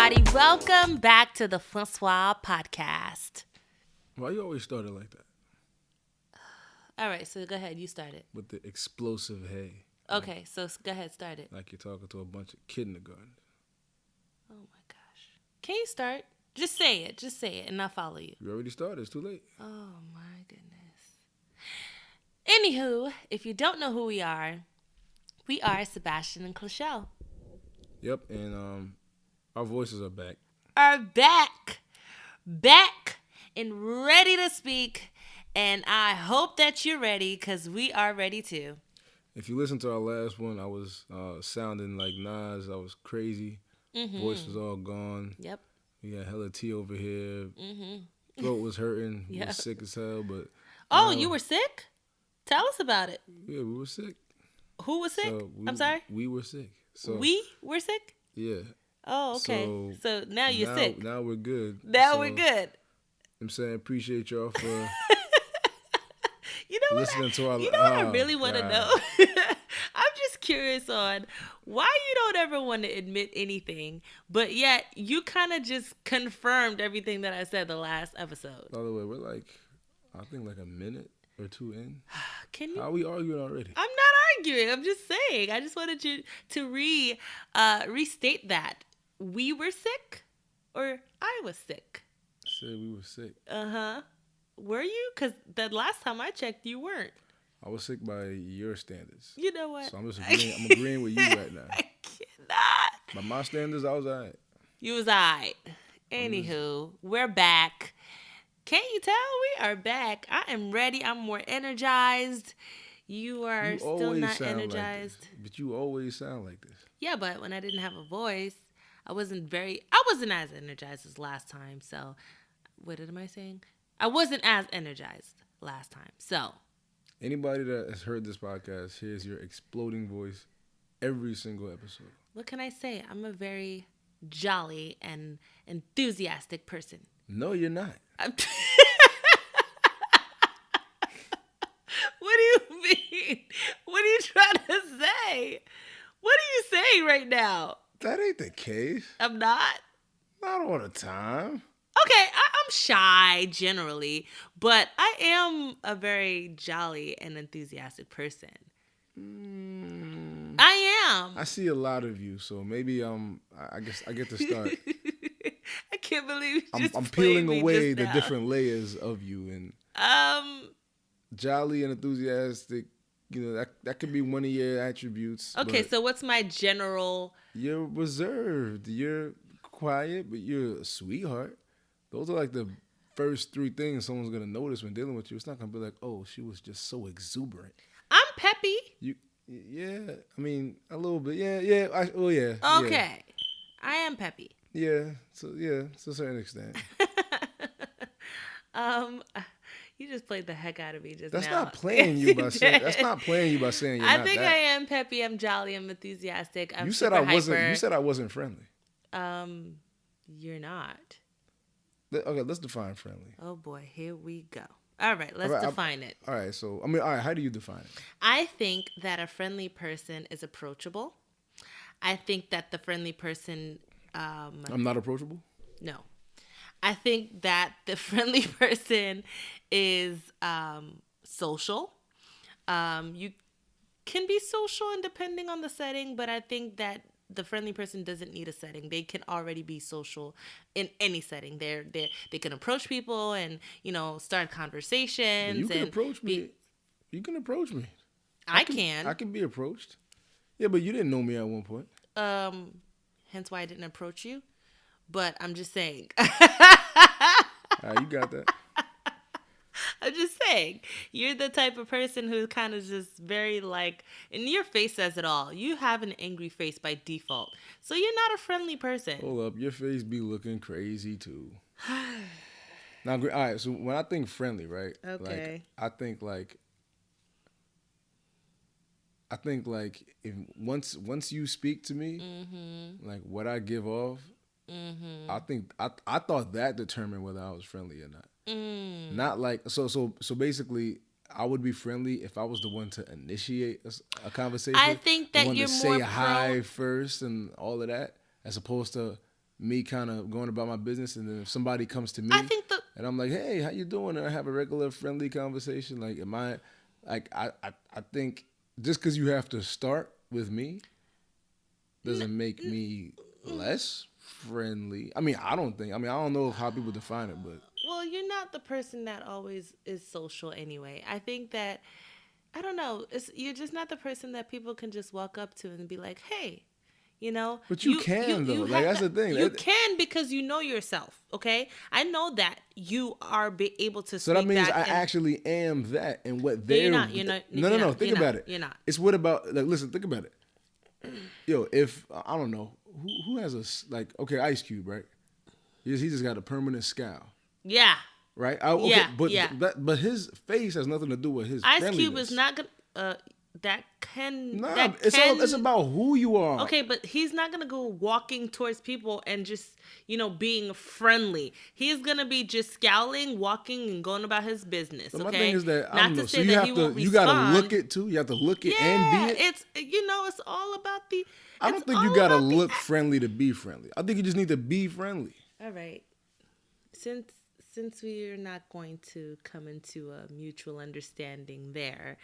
everybody. Welcome back to the Francois Podcast. Why you always started like that? All right, so go ahead. You start it. With the explosive hey. Okay, so go ahead. Start it. Like you're talking to a bunch of kindergartens. Oh, my gosh. Can you start? Just say it. Just say it, and I'll follow you. You already started. It's too late. Oh, my goodness. Anywho, if you don't know who we are Sebastien and Claushelle. Yep, and our voices are back. Are back and ready to speak, and I hope that you're ready because we are ready too. If you listen to our last one, I was sounding like Nas. I was crazy. Voice was all gone. Yep. We got hella tea over here. Throat was hurting. We Yep. were sick as hell, but You were sick? Tell us about it. yeah, we were sick. Who was sick? So I'm sorry? We were sick. So We were sick? yeah. Oh, okay. So now you're sick. Now we're good. Now we're good. I'm saying appreciate y'all for You know listening to our. what I really want to know? I'm just curious on why you don't ever want to admit anything, but yet you kind of just confirmed everything that I said the last episode. By the way, we're like, I think like a minute or two in. Can you? How are we arguing already? I'm not arguing. I'm just saying. I just wanted you to restate that. We were sick or I was sick. Said we were sick. Uh-huh. Were you? Because the last time I checked, you weren't. I was sick by your standards. You know what? So I'm agreeing with you right now. I cannot. By my standards, I was all right. You was all right. Anywho, we're back. Can't you tell we are back? I am ready. I'm more energized. You are still not energized. But you always sound like this. Yeah, but when I didn't have a voice, I wasn't as energized as last time. So, what am I saying? I wasn't as energized last time. So, anybody that has heard this podcast hears your exploding voice every single episode. What can I say? I'm a very jolly and enthusiastic person. No, you're not. What do you mean? What are you trying to say? What are you saying right now? That ain't the case. I'm not? Not all the time. Okay, I'm shy generally, but I am a very jolly and enthusiastic person. I am. I see a lot of you, so maybe I guess I get to start. I can't believe you just I'm peeling away the now. different layers of you, and jolly and enthusiastic. You know that could be one of your attributes. Okay, so what's my general? You're reserved. You're quiet, but you're a sweetheart. Those are like the first three things someone's gonna notice when dealing with you. It's not gonna be like, oh, she was just so exuberant. I'm peppy. Yeah. I mean, a little bit. Yeah. Yeah. Okay, I am peppy. Yeah. So to a certain extent. You just played the heck out of me just That's now. not playing you by saying. That's not playing you by saying you're I not think that. I am peppy. I'm jolly. I'm enthusiastic. I'm You said super I wasn't. hyper. You said I wasn't friendly. You're not. Okay, let's define friendly. Oh boy, here we go. All right, let's define it. All right, so all right, how do you define it? I think that a friendly person is approachable. I think that the friendly person. I'm not approachable? No. I think that the friendly person is social. You can be social and depending on the setting, but I think that the friendly person doesn't need a setting. They can already be social in any setting. They can approach people and, start conversations. You can approach me. You can approach me. I can. I can be approached. Yeah, but you didn't know me at one point. Hence why I didn't approach you. But I'm just saying. All right, you got that. I'm just saying, you're the type of person who's kind of just very and your face says it all. You have an angry face by default. So you're not a friendly person. Hold up, your face be looking crazy too. Now, all right, so when I think friendly, right? Okay. I think if once you speak to me, like what I give off, I thought that determined whether I was friendly or not. Not like so basically I would be friendly if I was the one to initiate a conversation. I think that the one you're to more say hi first and all of that, as opposed to me kind of going about my business, and then if somebody comes to me, I think and I'm like, hey, how you doing? And I have a regular friendly conversation. Like, am I, like, I think just because you have to start with me doesn't make me less friendly. I mean, I don't know how people define it, but. well, you're not the person that always is social anyway. I think that, I don't know, you're just not the person that people can just walk up to and be like, hey. You know, but you can though. Like that's the thing. You can because you know yourself. Okay, I know that you are able to. So that means I actually am that, and what they're. You're not. You're not. No. Think about it. You're not. It's what about like? Listen, think about it. Yo, if I don't know who has a like. Okay, Ice Cube, right? He just got a permanent scowl. Yeah. Right. Okay, but his face has nothing to do with his. Ice friendliness. Cube is not gonna. It's about who you are. Okay, but he's not gonna go walking towards people and just being friendly. He's gonna be just scowling, walking, and going about his business. But okay, my thing is that not to say that he won't respond. You gotta look it too. You have to look it and be it. It's all about the. I don't think you gotta look friendly to be friendly. I think you just need to be friendly. All right, since we are not going to come into a mutual understanding there,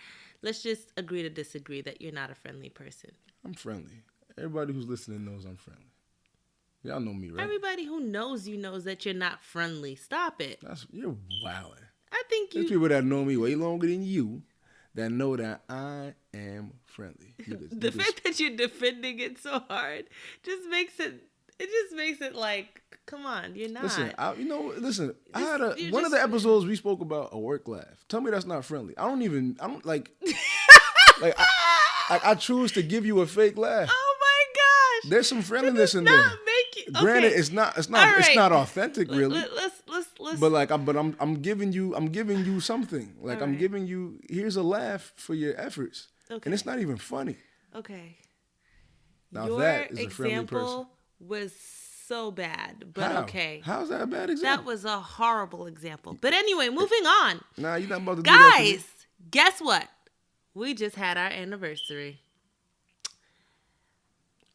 let's just agree to disagree that you're not a friendly person. I'm friendly. Everybody who's listening knows I'm friendly. Y'all know me, right? Everybody who knows you knows that you're not friendly. Stop it. You're wilding. I think There's people that know me way longer than you that know that I am friendly. The fact that you're defending it so hard just makes it like, come on, you're not. Listen, I had one of the episodes we spoke about a work laugh. Tell me that's not friendly. I don't like I choose to give you a fake laugh. Oh my gosh. There's some friendliness in there. Granted, it's not authentic really. Let's But like I'm giving you something. Like I'm giving you, here's a laugh for your efforts. Okay. And it's not even funny. Okay. Now your that is a friendly person. Example was so bad, but How? Okay. How's that a bad example? That was a horrible example. But anyway, moving on. Nah, you're not about to do that. Guys, guess what? We just had our anniversary.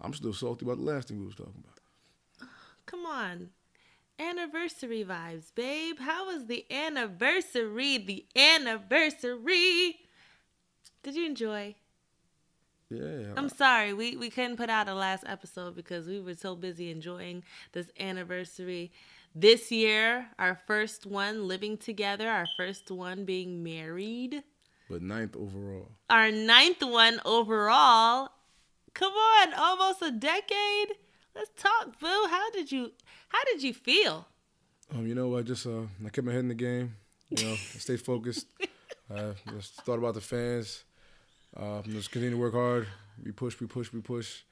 I'm still salty about the last thing we was talking about. Come on. Anniversary vibes, babe. How was the anniversary? Did you enjoy? Yeah. I'm sorry. We couldn't put out a last episode because we were so busy enjoying this anniversary. This year, our first one living together, our first one being married. But 9th overall. Our 9th one overall. Come on, almost a decade. Let's talk, boo. How did you feel? You know, I kept my head in the game. I stayed focused. Just thought about the fans. Just continue to work hard. We push.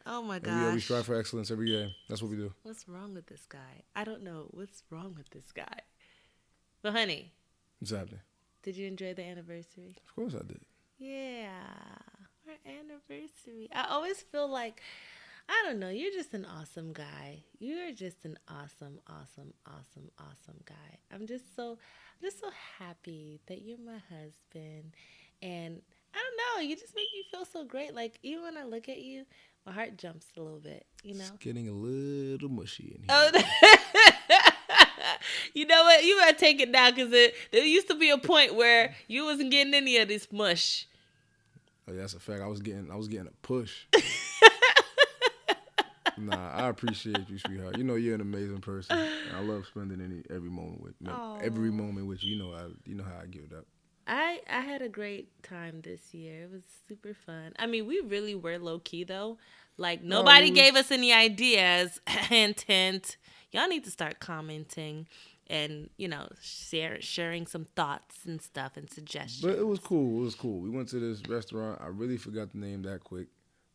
Oh my gosh. And we strive for excellence every day. That's what we do. What's wrong with this guy? I don't know. What's wrong with this guy? But honey. What's happening? Did you enjoy the anniversary? Of course I did. Yeah. Our anniversary. I always feel like, I don't know, you're just an awesome guy. You're just an awesome guy. I'm just so happy that you're my husband. And I don't know, you just make me feel so great. Like, even when I look at you, my heart jumps a little bit, It's getting a little mushy in here. Oh, you know what? You better take it down because there used to be a point where you wasn't getting any of this mush. Oh, yeah, that's a fact. I was getting a push. Nah, I appreciate you, sweetheart. You're an amazing person. I love spending every moment with you. You know how I give it up. I had a great time this year. It was super fun. I mean, we really were low key though. Like nobody gave us any ideas. Hint. Y'all need to start commenting and sharing some thoughts and stuff and suggestions. But it was cool. We went to this restaurant. I really forgot the name that quick,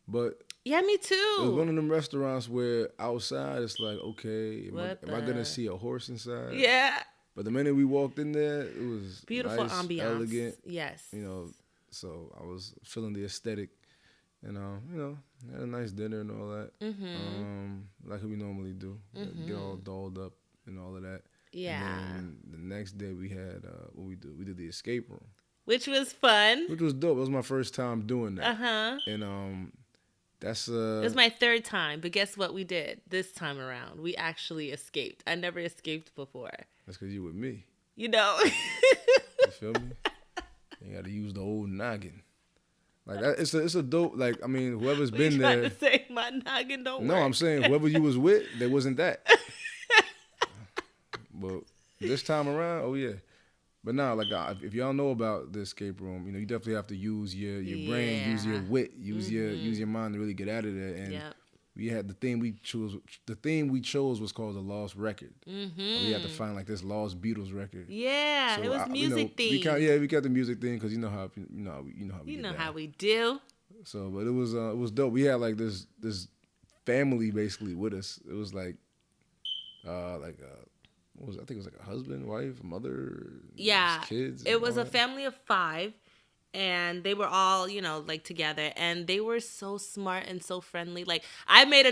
but yeah, me too. It was one of them restaurants where outside it's like, okay, am I gonna see a horse inside? Yeah. But the minute we walked in there, it was beautiful, nice, ambiance, elegant. Yes. So I was feeling the aesthetic, and had a nice dinner and all that. Mm-hmm. Like we normally do, get all dolled up and all of that. Yeah. And then the next day we had what we do. We did the escape room, which was fun. Which was dope. It was my first time doing that. Uh-huh. And That's It was my third time, but guess what we did this time around? We actually escaped. I never escaped before. That's because you with me. You know. You feel me? You got to use the old noggin. Like that, it's a dope. Like I mean, whoever's been there. Trying to say my noggin don't No, work. I'm saying whoever you was with, there wasn't that. But this time around, oh yeah. But now, like if y'all know about the escape room, you definitely have to use your brain, use your wit, use your mind to really get out of there. And we had the theme we chose. The theme we chose was called the Lost Record. We had to find like this Lost Beatles record. Yeah, so it was music themed. We got the music theme because you know how we do. So, but it was dope. We had like this family basically with us. It was like I think it was like a husband, wife, mother, kids. It was a family of 5, and they were all, like together, and they were so smart and so friendly. Like I made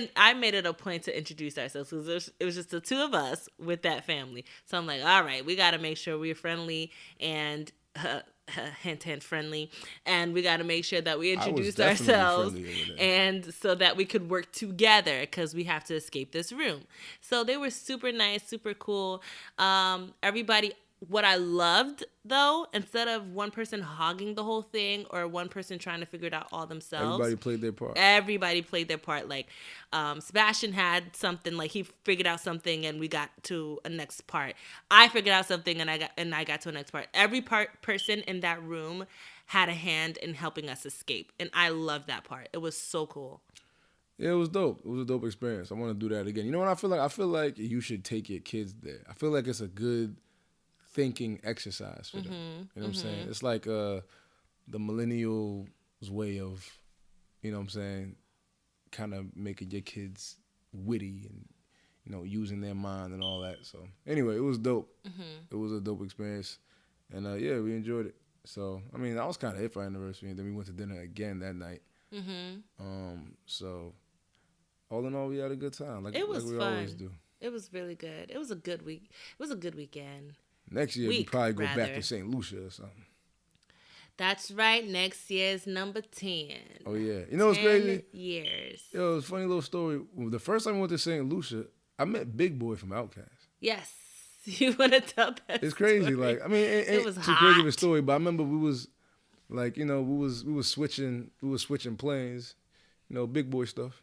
it a point to introduce ourselves because it was just the 2 of us with that family. So I'm like, all right, we got to make sure we're friendly and hint friendly, and we got to make sure that we introduce ourselves, and so that we could work together because we have to escape this room. So they were super nice, super cool. Everybody. What I loved, though, instead of one person hogging the whole thing or one person trying to figure it out all themselves. Everybody played their part. Like, Sebastien had something, like he figured out something and we got to a next part. I figured out something and I got to a next part. Every person in that room had a hand in helping us escape. And I loved that part. It was so cool. Yeah, it was dope. It was a dope experience. I want to do that again. You know what I feel like? I feel like you should take your kids there. I feel like it's a good thinking exercise for them. You know what I'm saying? It's like the millennials way of, you know what I'm saying, kind of making your kids witty and, using their mind and all that. So anyway, it was dope. It was a dope experience. And yeah, we enjoyed it. So, I mean, that was kind of it for our anniversary. And then we went to dinner again that night. So all in all, we had a good time. Like we always do. It was really good. It was a good week. It was a good weekend. Next year, we probably go back to St. Lucia or something. That's right. Next year is number 10. Oh, yeah. You know what's crazy? 10 years. Yo, it's a funny little story. The first time I went to St. Lucia, I met Big Boy from Outkast. Yes. You want to tell that It's crazy. story? Like, I mean, it was too crazy of a story, but I remember we was, like, we was switching planes, Big Boy stuff.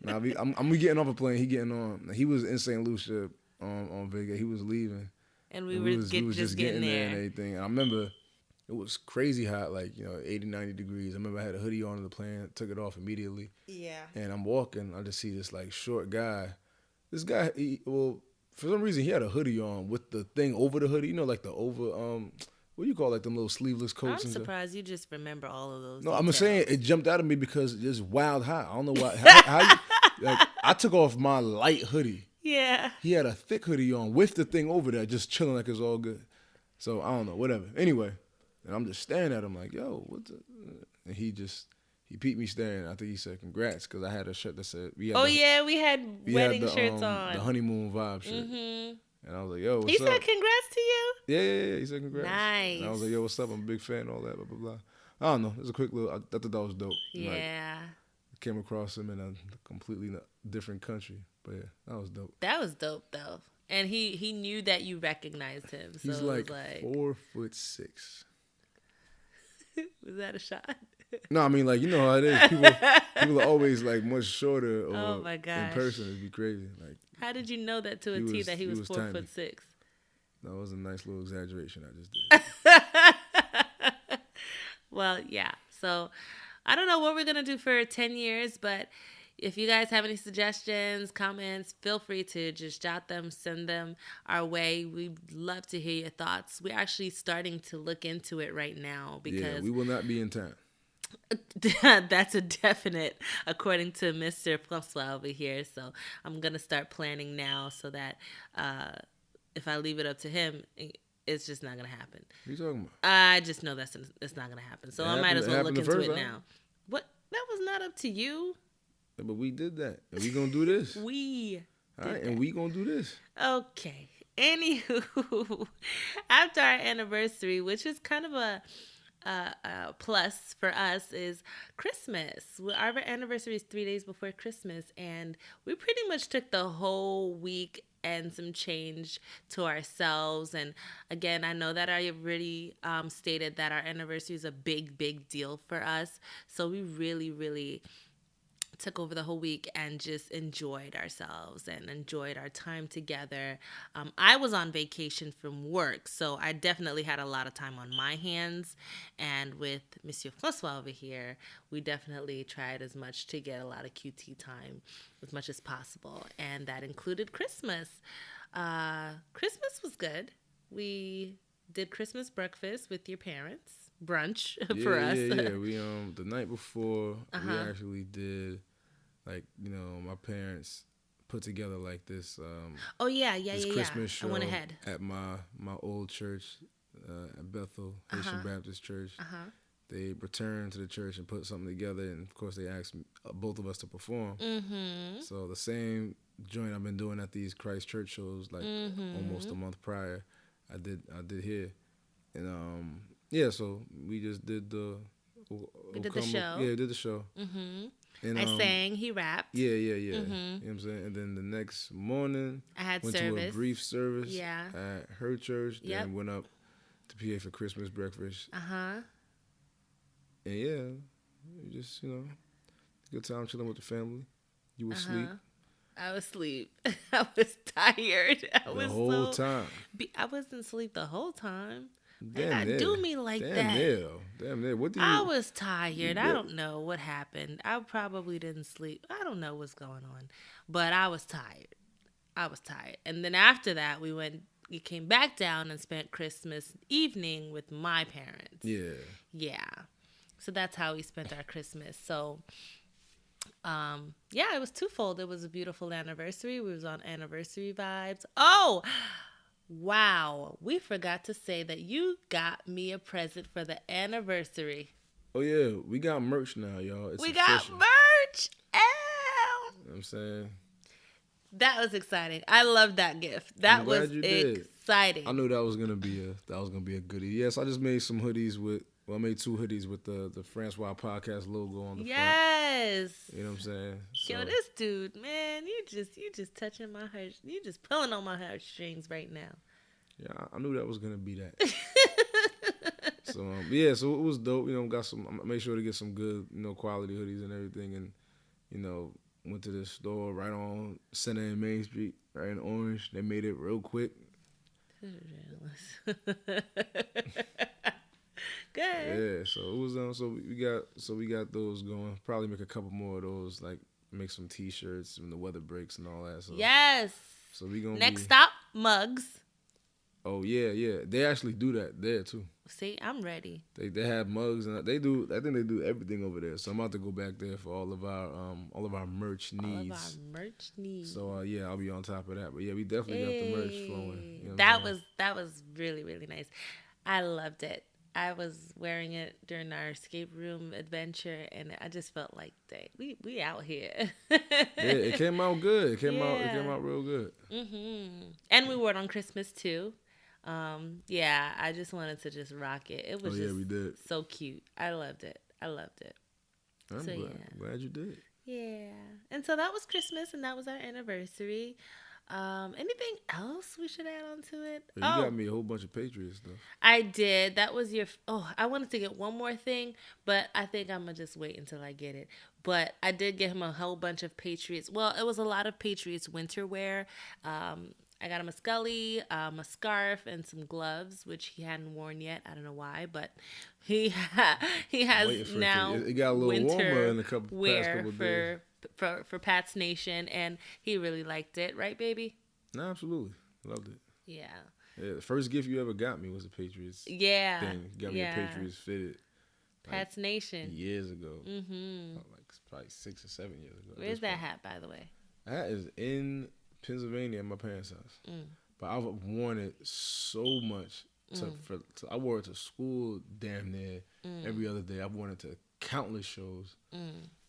Now, I'm getting off a plane, he getting on. He was in St. Lucia on Vega. He was leaving. And we was just getting there and everything. And I remember it was crazy hot, like, 80, 90 degrees. I remember I had a hoodie on the plane, took it off immediately. Yeah. And I'm walking, I just see this, like, short guy. This guy, for some reason, he had a hoodie on with the thing over the hoodie. Like the over, what do you call like them little sleeveless coats? I'm surprised you just remember all of those. No, I'm saying it jumped out at me because it's wild hot. I don't know why. How like, I took off my light hoodie. Yeah. He had a thick hoodie on with the thing over there, just chilling like it's all good. So I don't know, whatever. Anyway, and I'm just staring at him like, yo, what's it? And he peeped me staring. I think he said congrats because I had a shirt that said we had wedding shirts on. The honeymoon vibe shirt. And I was like, yo, what's up? He said congrats to you? Yeah. He said congrats. Nice. And I was like, yo, what's up? I'm a big fan, all that, blah, blah, blah. I don't know. It was a quick little, I thought that was dope. Yeah. Like, I came across him in a completely different country. But yeah, that was dope. That was dope, though. And he knew that you recognized him. So he's like 4'6". Was that a shot? No, I mean, like, you know how it is. People are always like much shorter or oh my gosh. in person. It'd be crazy. Like, how did you know that to a T that he was 4'6"? That was a nice little exaggeration I just did. Well, yeah. So I don't know what we're gonna do for 10 years, but if you guys have any suggestions, comments, feel free to just jot them, send them our way. We'd love to hear your thoughts. We're actually starting to look into it right now because we will not be in town. That's a definite, according to Mr. Francois over here. So I'm going to start planning now so that if I leave it up to him, it's just not going to happen. What are you talking about? I just know it's not going to happen. So I might as well look into it now. What? That was not up to you. Yeah, but we did that. And we going to do this. All right, and we going to do this. Okay. Anywho, after our anniversary, which is kind of plus for us is Christmas. Our anniversary is 3 days before Christmas, and we pretty much took the whole week and some change to ourselves. And again, I know that I already stated that our anniversary is a big, big deal for us. So we really, really took over the whole week and just enjoyed ourselves and enjoyed our time together. I was on vacation from work, so I definitely had a lot of time on my hands. And with Monsieur Francois over here, we definitely tried as much to get a lot of QT time as much as possible. And that included Christmas. Christmas was good. We did Christmas breakfast with your parents. Brunch for us. Yeah. We the night before we actually did, like, my parents put together like this this Christmas show. I went ahead at my old church at Bethel Haitian Baptist Church. They returned to the church and put something together, and of course they asked both of us to perform. So the same joint I've been doing at these Christ Church shows, like almost a month prior, I did here. And so we just did the show. Yeah, did the show. And, I sang, he rapped. Yeah. You know what I'm saying? And then the next morning, I had went service. to a brief service at her church. Then went up to PA for Christmas breakfast. And just, good time chilling with the family. You were asleep. I was asleep. I was tired. The whole time. I wasn't asleep the whole time. Damn, they do me like damn that. Damn it. What do you? I was tired. I don't know what happened. I probably didn't sleep. I don't know what's going on, but I was tired. And then after that, we came back down and spent Christmas evening with my parents. Yeah. So that's how we spent our Christmas. So, it was twofold. It was a beautiful anniversary. We was on anniversary vibes. Oh, wow, we forgot to say that you got me a present for the anniversary. Oh, yeah, we got merch now, y'all. It's official. Got merch. You know what I'm saying? That was exciting. I loved that gift. That was exciting. I knew that was gonna be a goodie. Yes, I just made some hoodies I made 2 hoodies with the Francois Podcast logo on the front. Yes. You know what I'm saying? Yo, this dude, man, you just touching my heart. You just pulling on my heartstrings right now. Yeah, I knew that was gonna be that. So so it was dope. I made sure to get some good, quality hoodies and everything, and went to this store right on Center and Main Street, right in Orange. They made it real quick. Good. Yeah, so it was so we got those going. Probably make a couple more of those, like make some T-shirts when the weather breaks and all that. So yes. So we gonna next stop mugs. Oh yeah. They actually do that there too. See, I'm ready. They have mugs and they do. I think they do everything over there. So I'm about to go back there for all of our merch needs. So I'll be on top of that. But yeah, we definitely got the merch flowing. That was really, really nice. I loved it. I was wearing it during our escape room adventure, and I just felt like, dang, we out here. It came out good. It came out real good. And we wore it on Christmas too. I just wanted to just rock it. It was we did. So cute. I loved it. I'm glad you did. Yeah. And so that was Christmas, and that was our anniversary. Anything else we should add on to it? You got me a whole bunch of Patriots stuff. I did. That was I wanted to get one more thing, but I think I'm going to just wait until I get it. But I did get him a whole bunch of Patriots. Well, it was a lot of Patriots winter wear. I got him a scully, a scarf, and some gloves, which he hadn't worn yet. I don't know why, but he has now it got a little warmer in the past couple of days. For Pat's Nation, and he really liked it, right, baby? No, absolutely, loved it. Yeah. The first gift you ever got me was a Patriots. Thing. You got me a Patriots fitted. Pat's Nation. Years ago. Like probably 6 or 7 years ago. Where's that hat, by the way? That is in Pennsylvania at my parents' house. But I've worn it so much. I wore it to school damn near every other day. I've worn it to countless shows.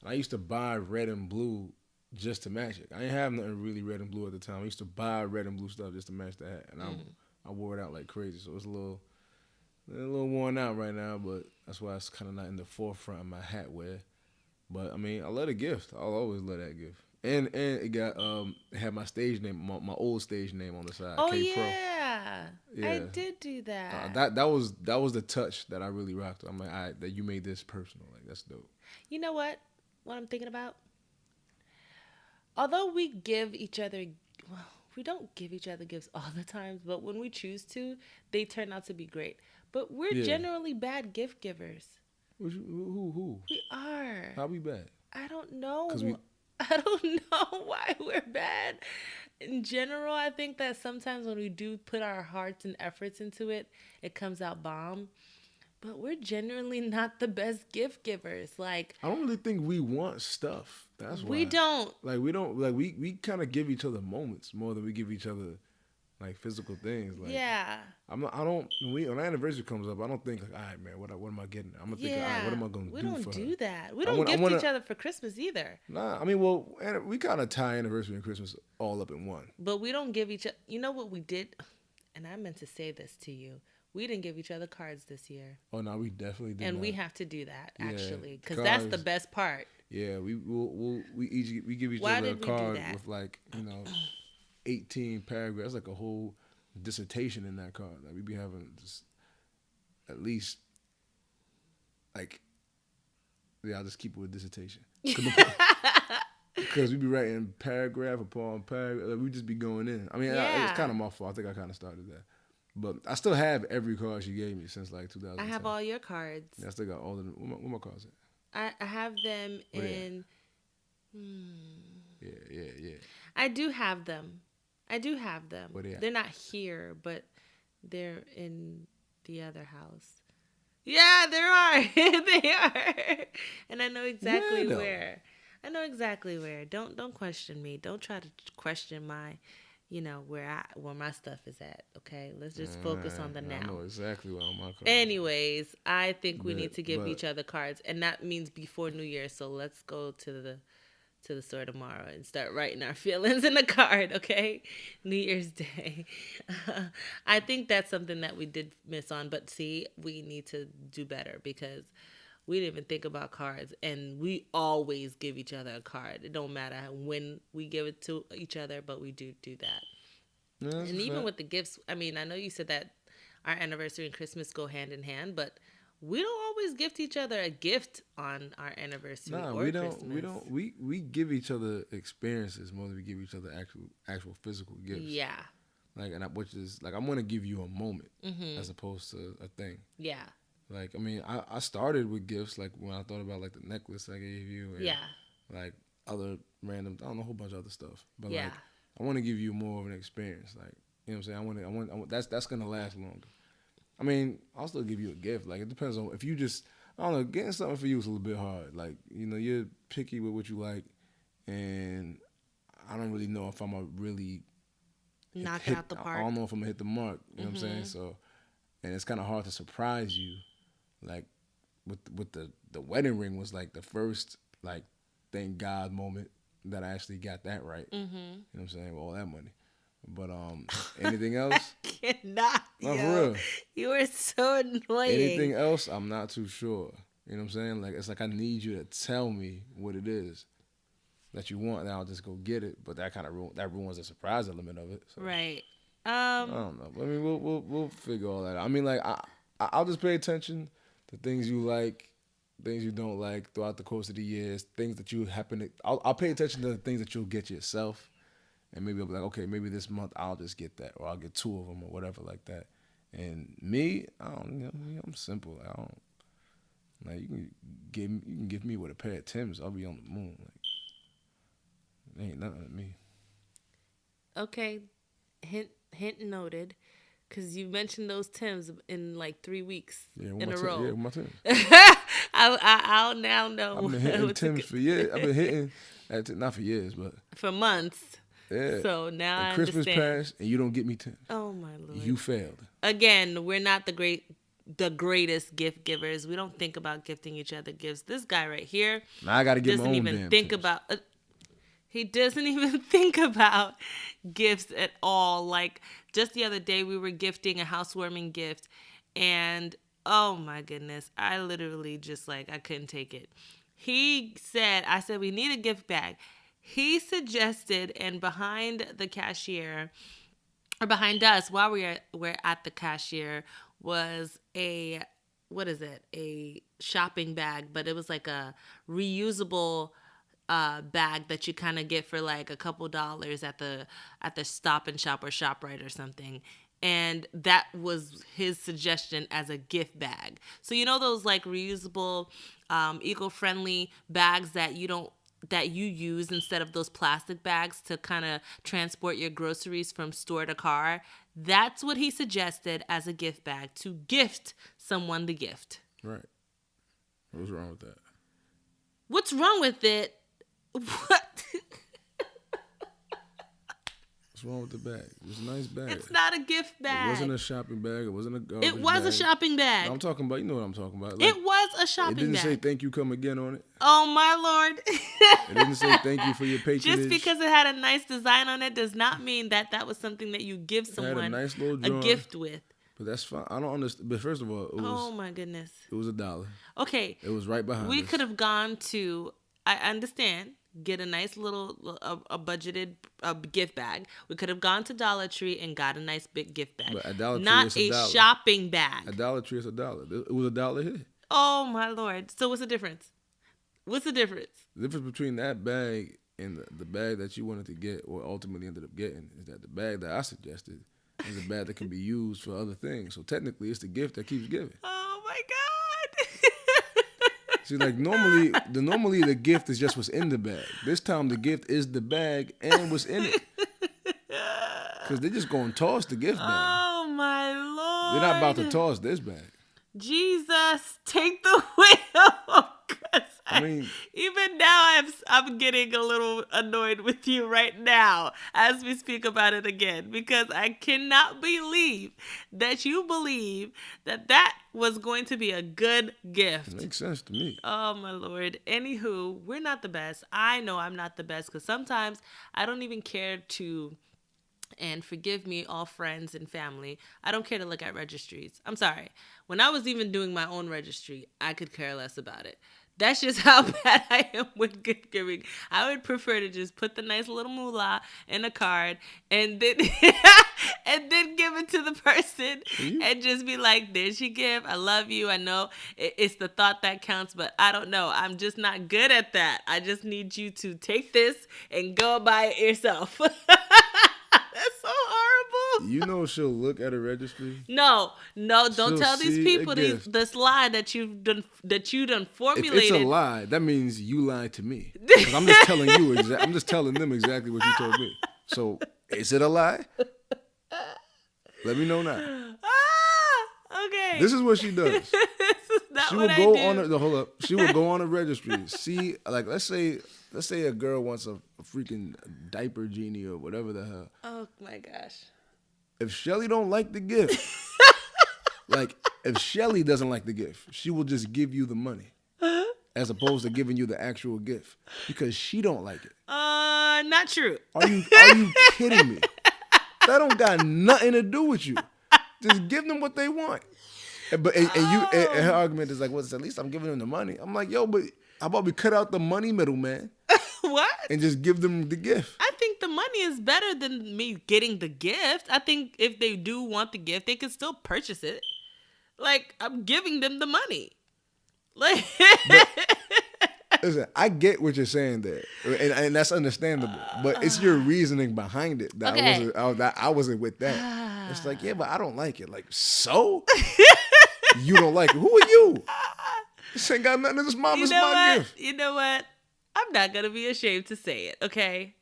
I used to buy red and blue just to match it. I didn't have nothing really red and blue at the time. I used to buy red and blue stuff just to match the hat, and I wore it out like crazy. So it's a little a little worn out right now, but that's why it's kind of not in the forefront of my hat wear. But I mean, I love a gift. I'll always love that gift. And it got it had my stage name, my old stage name on the side, Oh K Pro. yeah. Yeah, I did do that. that was the touch that I really rocked. I'm like, that you made this personal. Like that's dope. You know what? What I'm thinking about? Although we give each other, well, we don't give each other gifts all the time, but when we choose to, they turn out to be great. But we're generally bad gift givers. Who? We are. How we bad? I don't know. I don't know why we're bad. In general, I think that sometimes when we do put our hearts and efforts into it, it comes out bomb. But we're generally not the best gift givers. Like, I don't really think we want stuff. That's why. We don't. Like, we don't. Like, we kind of give each other moments more than we give each other, like, physical things. Like, yeah. When our anniversary comes up, I don't think, like, all right, man, what am I getting? I'm going to think, all right, what am I going to do for her? We don't do that. We don't gift each other for Christmas either. Nah, I mean, well, we kind of tie anniversary and Christmas all up in one. But we don't give each other. You know what we did? And I meant to say this to you. We didn't give each other cards this year. Oh, no, we definitely did. And we have to do that, actually, because that's the best part. Yeah, we give each other a card with, like, 18 paragraphs, like a whole dissertation in that card. Like, we be having just at least, like, I'll just keep it with dissertation. Because we be writing paragraph upon paragraph. Like, we just be going in. I mean, it's kind of my fault. I think I kind of started that. But I still have every card she gave me since like 2000. I have all your cards. Yeah, I still got all of them. Where my cards at? I have them in. Yeah. I do have them. Where they at? They're not here, but they're in the other house. Yeah, there are. They are. And I know exactly where. I know exactly where. Don't question me. Don't try to question my, where my stuff is at. Okay, let's just focus on the now. I know exactly where my cards. Anyways, I think we need to give each other cards, and that means before New Year. So let's go to the store tomorrow and start writing our feelings in the card. Okay, New Year's Day. I think that's something that we did miss on, but see, we need to do better because we didn't even think about cards, and we always give each other a card. It don't matter when we give it to each other, but we do that. Yeah, and even with the gifts, I mean, I know you said that our anniversary and Christmas go hand in hand, but we don't always gift each other a gift on our anniversary or Christmas. We give each other experiences more than we give each other actual physical gifts. Yeah. Like, which is like, I'm gonna give you a moment as opposed to a thing. Yeah. Like, I mean, I started with gifts, like, when I thought about, like, the necklace I gave you. And, like, other random, I don't know, a whole bunch of other stuff. But, like, I want to give you more of an experience. Like, you know what I'm saying? I want that's going to last longer. I mean, I'll still give you a gift. Like, it depends on, if you just, I don't know, getting something for you is a little bit hard. Like, you're picky with what you like. And I don't really know if I'm going to really knock it out the park. I don't know if I'm going to hit the mark. You know what I'm saying? So, and it's kind of hard to surprise you. Like, with the wedding ring was like the first, like, thank God moment that I actually got that right. You know what I'm saying? With all that money. But anything else? I cannot. For real. You are so annoying. Anything else? I'm not too sure. You know what I'm saying? Like, it's like I need you to tell me what it is that you want, and I'll just go get it. But that kind of ruins the surprise element of it. So. Right. I don't know. I mean, we'll figure all that out. I mean, like, I'll just pay attention. The things you like, things you don't like throughout the course of the years, things that you happen to... I'll pay attention to the things that you'll get yourself, and maybe I'll be like, okay, maybe this month I'll just get that, or I'll get 2 of them, or whatever like that. And me, I'm simple. I don't... Like, you can give me with a pair of Timbs, I'll be on the moon. Like, ain't nothing to me. Okay, hint noted. Because you mentioned those Timbs in like 3 weeks in a row. Yeah, with my Timbs. I'll now know. I've been hitting Timbs for years. I've been hitting, not for years, but... For months. Yeah. So now I Christmas understand. Christmas passed and you don't get me Timbs. Oh, my Lord. You failed. Again, we're not the greatest gift givers. We don't think about gifting each other gifts. This guy right here... Now I got to get my own damn doesn't even think Timbs. about... He doesn't even think about gifts at all. Like, just the other day, we were gifting a housewarming gift, And oh my goodness, I literally just like, I couldn't take it. I said, we need a gift bag. He suggested, and behind the cashier, or behind us while we're at the cashier, was a shopping bag, but it was like a reusable bag that you kind of get for like a couple dollars at the Stop and Shop or ShopRite or something. And that was his suggestion as a gift bag. So you know those like reusable, eco-friendly bags that you use instead of those plastic bags to kind of transport your groceries from store to car? That's what he suggested as a gift bag, to gift someone the gift. Right. What's wrong with that? What's wrong with it? What? What's wrong with the bag? It was a nice bag. It's not a gift bag. It wasn't a shopping bag. It wasn't a garbage It was bag. A shopping bag. No, I'm talking about, you know what I'm talking about. Like, it was a shopping bag. It didn't say thank you, come again on it. Oh, my Lord. It didn't say thank you for your patronage. Just because it had a nice design on it does not mean that was something that you give someone a nice little drawing, a gift with. But that's fine. I don't understand. But first of all, oh my goodness, it was $1. Okay, it was right behind. We us. could have gone to. I understand. Get a nice little a budgeted gift bag. We could have gone to Dollar Tree and got a nice big gift bag. But at Dollar Tree, not it's a shopping bag. At Dollar Tree, it's $1. It was $1 here. Oh my Lord! So what's the difference? What's the difference? The difference between that bag and the bag that you wanted to get, or ultimately ended up getting, is that the bag that I suggested is a bag that can be used for other things. So technically, it's the gift that keeps giving. Oh my God! See, like normally the gift is just what's in the bag. This time the gift is the bag and what's in it. Because they're just going to toss the gift bag. Oh my Lord! They're not about to toss this bag. Jesus, take the wheel. I mean, even now I'm getting a little annoyed with you right now as we speak about it again, because I cannot believe that you believe that was going to be a good gift. It makes sense to me. Oh my Lord. Anywho, we're not the best. I know I'm not the best, because sometimes I don't even care to, and forgive me, all friends and family, I don't care to look at registries. I'm sorry. When I was even doing my own registry, I could care less about it. That's just how bad I am with gift giving. I would prefer to just put the nice little moolah in a card and then and then give it to the person and just be like, there's your gift. I love you. I know it's the thought that counts, but I don't know. I'm just not good at that. I just need you to take this and go buy it yourself. That's so horrible. You know she'll look at a registry. No, don't she'll tell these people this lie that you've done formulated. If it's a lie, that means you lied to me. 'Cause I'm just telling you I'm just telling them exactly what you told me. So is it a lie? Let me know now. Okay. This is what she does. This is not she what will go I do. hold up. She will go on a registry. See, like let's say a girl wants a freaking diaper genie or whatever the hell. Oh my gosh. If Shelly don't like the gift, like if Shelly doesn't like the gift, she will just give you the money as opposed to giving you the actual gift because she don't like it. Not true. Are you kidding me? That don't got nothing to do with you. Just give them what they want. And her argument is like, well, at least I'm giving them the money. I'm like, yo, but how about we cut out the money middleman? What? And just give them the gift. I think the money is better than me getting the gift. I think if they do want the gift, they can still purchase it. Like, I'm giving them the money. Like, listen, I get what you're saying there, and that's understandable. But it's your reasoning behind it that I wasn't with that. It's like, yeah, but I don't like it. Like, so you don't like it? Who are you? This ain't got nothing to this mom. This is my gift. You know what? I'm not going to be ashamed to say it, okay?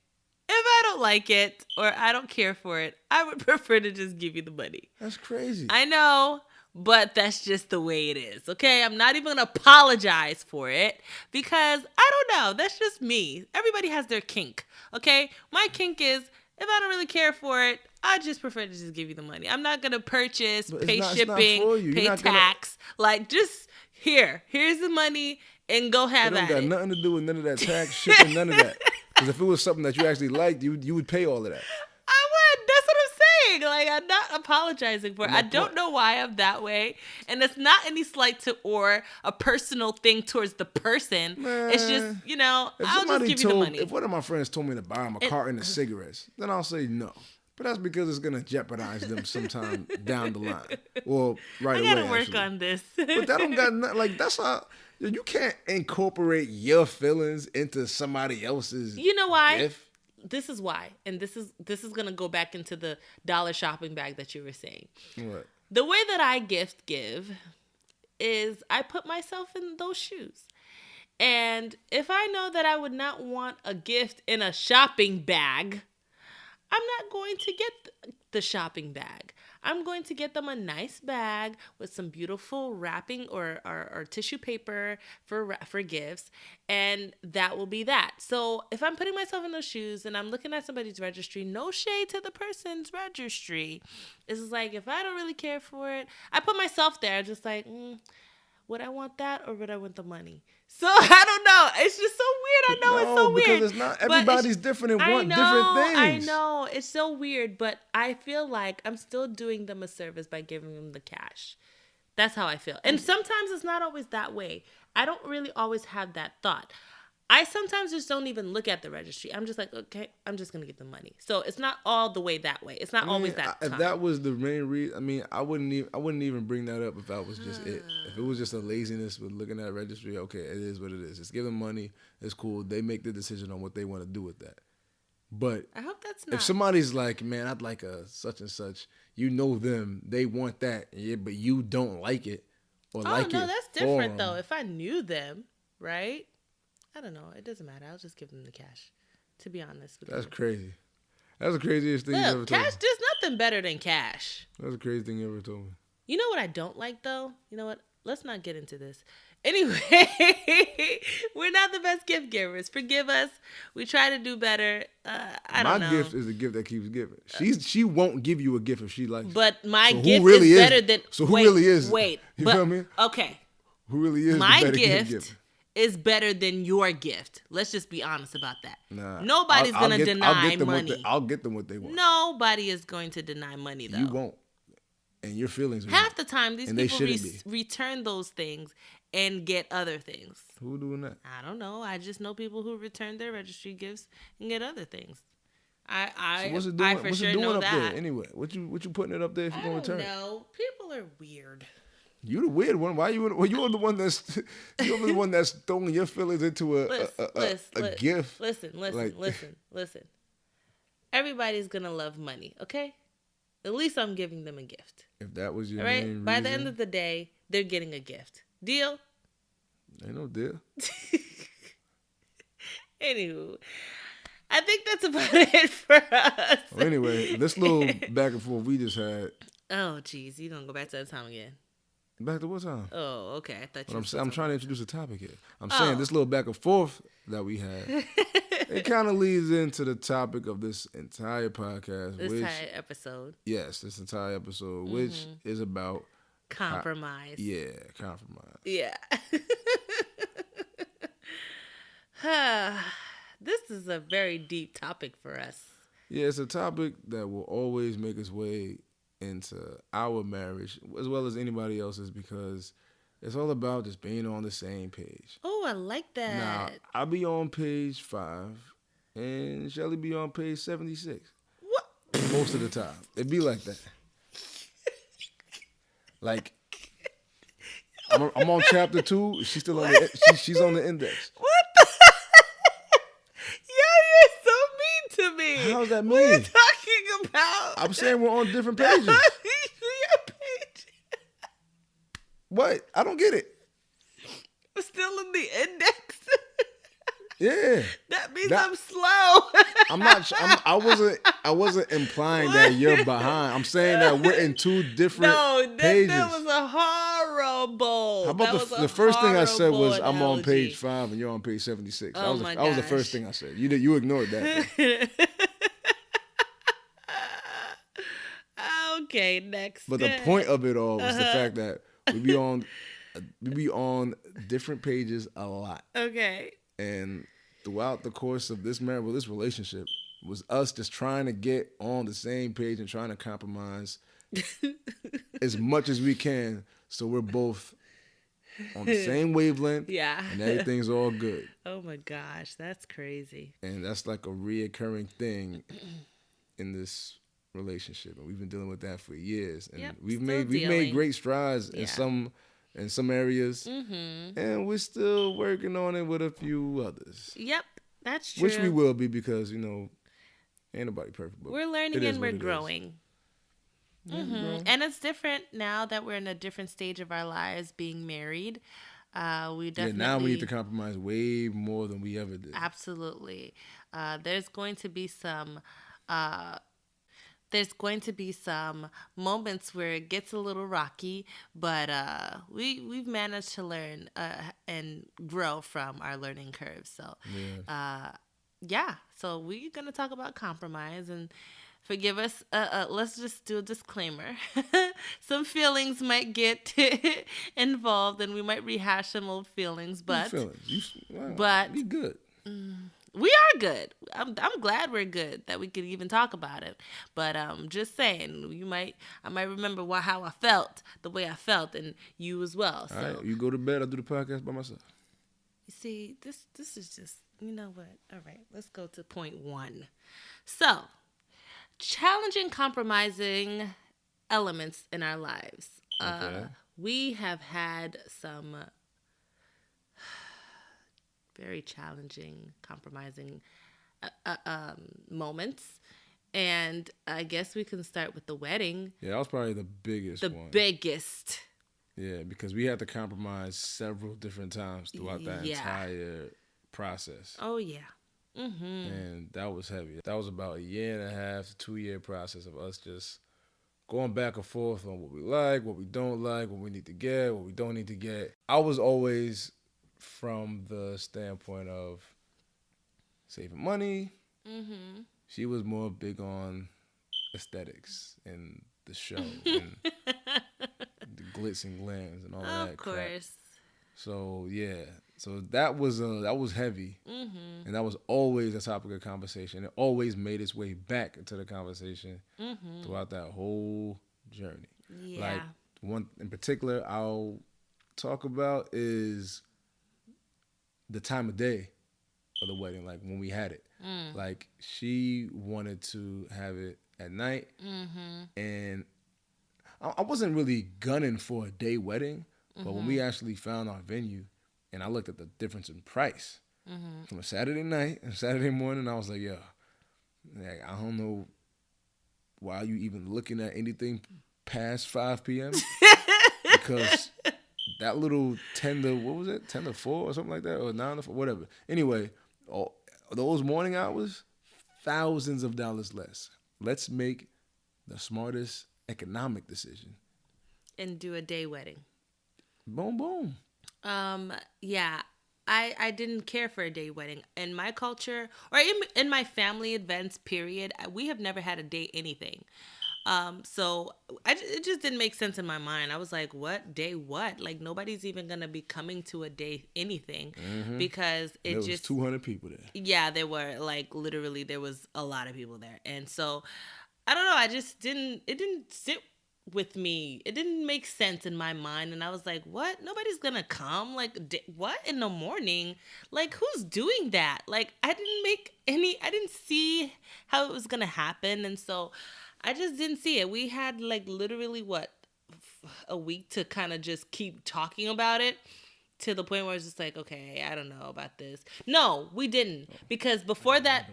If I don't like it or I don't care for it, I would prefer to just give you the money. That's crazy. I know, but that's just the way it is, okay? I'm not even going to apologize for it because I don't know. That's just me. Everybody has their kink, okay? My kink is if I don't really care for it, I just prefer to just give you the money. I'm not going to purchase, pay shipping, pay tax. Like, just here's the money. And go have that. It don't got nothing to do with none of that tax, shipping, none of that. Because if it was something that you actually liked, you would pay all of that. I would. That's what I'm saying. Like, I'm not apologizing for it. I don't know why I'm that way. And it's not any slight to or a personal thing towards the person. Man, it's just, I'll just give you the money. If one of my friends told me to buy him a carton of cigarettes, then I'll say no. But that's because it's going to jeopardize them sometime down the line. Or right away, I got to work on this. But that don't got nothing. Like, that's how... You can't incorporate your feelings into somebody else's You know why? gift. This is why. And this is going to go back into the dollar shopping bag that you were saying. What? The way that I gift give is I put myself in those shoes. And if I know that I would not want a gift in a shopping bag, I'm not going to get the shopping bag. I'm going to get them a nice bag with some beautiful wrapping or tissue paper for gifts, and that will be that. So if I'm putting myself in those shoes and I'm looking at somebody's registry, no shade to the person's registry. It's like, if I don't really care for it, I put myself there, just like, would I want that or would I want the money? So I don't know. It's just so weird. I know it's so weird. Because it's not everybody's different and want different things. I know. It's so weird, but I feel like I'm still doing them a service by giving them the cash. That's how I feel. And sometimes it's not always that way. I don't really always have that thought. I sometimes just don't even look at the registry. I'm just like, okay, I'm just going to give them money. So it's not all the way that way. It's not always that time. If that was the main reason, I wouldn't even bring that up if that was just it. If it was just a laziness with looking at a registry, okay, it is what it is. Just give them money. It's cool. They make the decision on what they want to do with that. But I hope that's not. If somebody's like, man, I'd like a such and such, them, they want that, yeah, but you don't like it or like it. Oh, no, that's different though. If I knew them, right? I don't know. It doesn't matter. I'll just give them the cash, to be honest with you. That's crazy. That's the craziest thing you ever told me. Cash, there's nothing better than cash. That's the craziest thing you ever told me. You know what I don't like, though? You know what? Let's not get into this. Anyway, we're not the best gift givers. Forgive us. We try to do better. I don't know. My gift is a gift that keeps giving. She won't give you a gift if she likes it. But my gift is better than... So who really is? Wait. You feel me? Okay. Who really is my the better gift giver? Is better than your gift. Let's just be honest about that. Nah, Nobody's going to deny money. I'll get them what they want. Nobody is going to deny money, though. You won't. And your feelings are half the time, these people return those things and get other things. Who doing that? I don't know. I just know people who return their registry gifts and get other things. I what's it doing, what's it doing up that. there anyway? What you putting it up there if you're going to return? No, people are weird. You the weird one. Why you? Well, you're the one that's throwing your feelings into a gift. Listen. Everybody's gonna love money, okay? At least I'm giving them a gift. If that was your main reason, by the end of the day, they're getting a gift. Deal? Ain't no deal. Anywho, I think that's about it for us. Well, anyway, this little back and forth we just had. Oh, geez, you gonna go back to that time again? Back to what time? Oh, okay. I thought I'm trying to introduce a topic here. I'm saying this little back and forth that we had, it kind of leads into the topic of this entire podcast. This entire episode. Yes, this entire episode, which is about compromise. Compromise. Yeah. This is a very deep topic for us. Yeah, it's a topic that will always make its way into our marriage as well as anybody else's because it's all about just being on the same page. Oh, I like that. Now, I'll be on page 5 and Shelly be on page 76. What? Most of the time. It'd be like that. Like, I'm on chapter 2. She's still on she's on the index. What the? Yo, you're so mean to me. How's that mean? What are you talking about? I'm saying we're on different pages. Your page. What? I don't get it. I'm still in the index. Yeah. That means I'm slow. I'm not. I wasn't implying that you're behind. I'm saying that we're in two different pages. That was a horrible. How about the first thing I said was analogy. I'm on page 5 and you're on page 76. Oh that was the first thing I said. You ignored that. Okay, next. But the point of it all was the fact that we be on different pages a lot. Okay. And throughout the course of this relationship, was us just trying to get on the same page and trying to compromise as much as we can, so we're both on the same wavelength. Yeah. And everything's all good. Oh my gosh, that's crazy. And that's like a reoccurring thing in this relationship, and we've been dealing with that for years. And Yep, we've still made great strides Yeah. in some areas, and we're still working on it with a few others. Yep, that's true. Which we will be, because ain't nobody perfect. But we're learning and we're growing. And it's different now that we're in a different stage of our lives, being married. We definitely now we need to compromise way more than we ever did. Absolutely. There's going to be some moments where it gets a little rocky, but we've managed to learn and grow from our learning curve. So so we're gonna talk about compromise, and forgive us. Let's just do a disclaimer. Some feelings might get involved, and we might rehash some old feelings. But be good. We are good. I'm glad we're good that we could even talk about it. But just saying, I might remember how I felt, the way I felt, and you as well. So all right, you go to bed. I'll do the podcast by myself. You see, this is just, you know what? All right, let's go to point 1. So, challenging, compromising elements in our lives. Okay. We have had some very challenging, compromising moments. And I guess we can start with the wedding. Yeah, that was probably the biggest one. The biggest. Yeah, because we had to compromise several different times throughout that entire process. Oh, yeah. And that was heavy. That was about a 1.5 to 2 year process of us just going back and forth on what we like, what we don't like, what we need to get, what we don't need to get. I was always from the standpoint of saving money. She was more big on aesthetics and the show and the glitz and glams and all that crap. Of course. So yeah, so that was heavy, and that was always a topic of conversation. It always made its way back into the conversation throughout that whole journey. Yeah. Like one in particular I'll talk about is the time of day of the wedding, like when we had it. Like she wanted to have it at night, and I wasn't really gunning for a day wedding, but when we actually found our venue, and I looked at the difference in price from a Saturday night and Saturday morning, I was like, yo, I don't know why you even looking at anything past 5 p.m. because that little 10 to 4 or something like that, or 9 to 4, whatever. Anyway, those morning hours, thousands of dollars less. Let's make the smartest economic decision and do a day wedding. Boom, boom. Yeah, I didn't care for a day wedding. In my culture, or in my family events period, we have never had a day anything. So it just didn't make sense in my mind. I was like, what? Day what? Like, nobody's even going to be coming to a day anything because there was 200 people there. Yeah, there were, like, literally there was a lot of people there. And so, I don't know, it didn't sit with me. It didn't make sense in my mind. And I was like, what? Nobody's going to come? Like, what? In the morning? Like, who's doing that? Like, I didn't see how it was going to happen. And so I just didn't see it. We had like literally a week to kind of just keep talking about it, to the point where it's just like, okay, I don't know about this. No, we didn't, because before that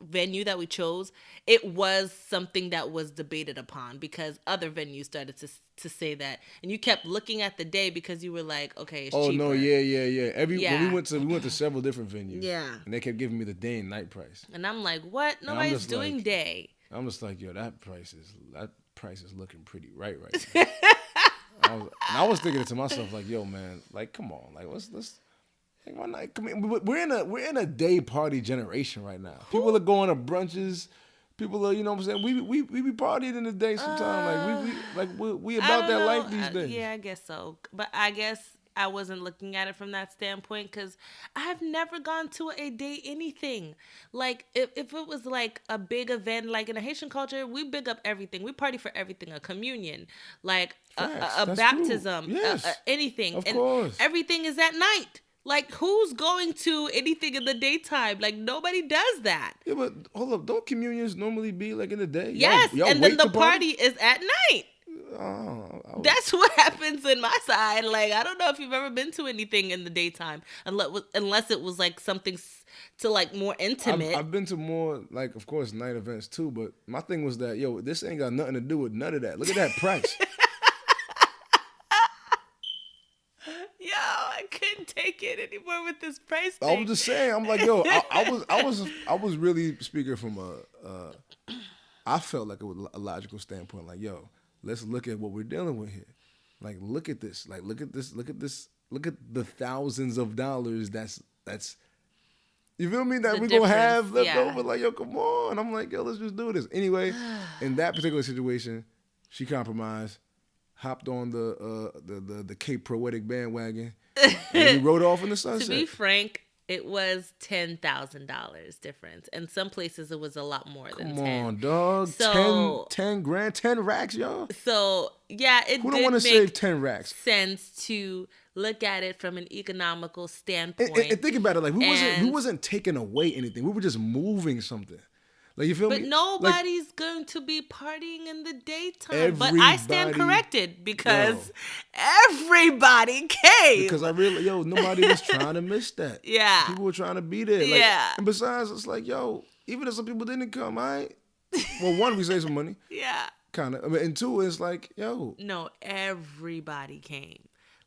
venue that we chose, it was something that was debated upon, because other venues started to say that, and you kept looking at the day because you were like, okay, it's cheaper. No, yeah. When we went to several different venues. Yeah. And they kept giving me the day and night price. And I'm like, what? Nobody's doing day. I'm just like, yo, that price is looking pretty right now. I was thinking to myself, like, yo, man, like, come on, like, let's why not? I mean, we're in a day party generation right now. People are going to brunches. People are, you know what I'm saying? We be partying in the day sometimes. We about that life these days. Yeah, I guess so. But I guess I wasn't looking at it from that standpoint because I have never gone to a date anything. Like, if it was like a big event, like in a Haitian culture, we big up everything. We party for everything, a communion, like a baptism, yes, anything. Of and course. Everything is at night. Like, who's going to anything in the daytime? Like, nobody does that. Yeah, but hold up. Don't communions normally be like in the day? Yes, y'all and then the party is at night. That's what happens in my side. Like, I don't know if you've ever been to anything in the daytime, unless it was like something to like more intimate. I've been to more, like, of course, night events too. But my thing was that, yo, this ain't got nothing to do with none of that. Look at that price. Yo, I couldn't take it anymore with this price thing. I was just saying. I'm like, yo, I was really speaking from I felt like it was a logical standpoint. Like, yo, let's look at what we're dealing with here. Like, look at this. Like, look at this. Look at this. Look at the thousands of dollars. That's. You feel me? That we're going to have left over. Like, yo, come on. I'm like, yo, let's just do this. Anyway, in that particular situation, she compromised, hopped on the Cape Poetic bandwagon, and we rode off in the sunset. To be frank, it was $10,000 difference. And some places it was a lot more than 10. Come on, dog. So, 10 grand, 10 racks, y'all. So, yeah, Who don't want to save 10 racks? Sense to look at it from an economical standpoint. And think about it, like we wasn't taking away anything. We were just moving something. Like, you feel me? But nobody's going to be partying in the daytime. But I stand corrected because everybody came. Because I really, nobody was trying to miss that. Yeah. People were trying to be there. Like, yeah. And besides, it's like, yo, even if some people didn't come, well, one, we saved some money. Yeah. Kind of. And two, it's like, yo. No, everybody came.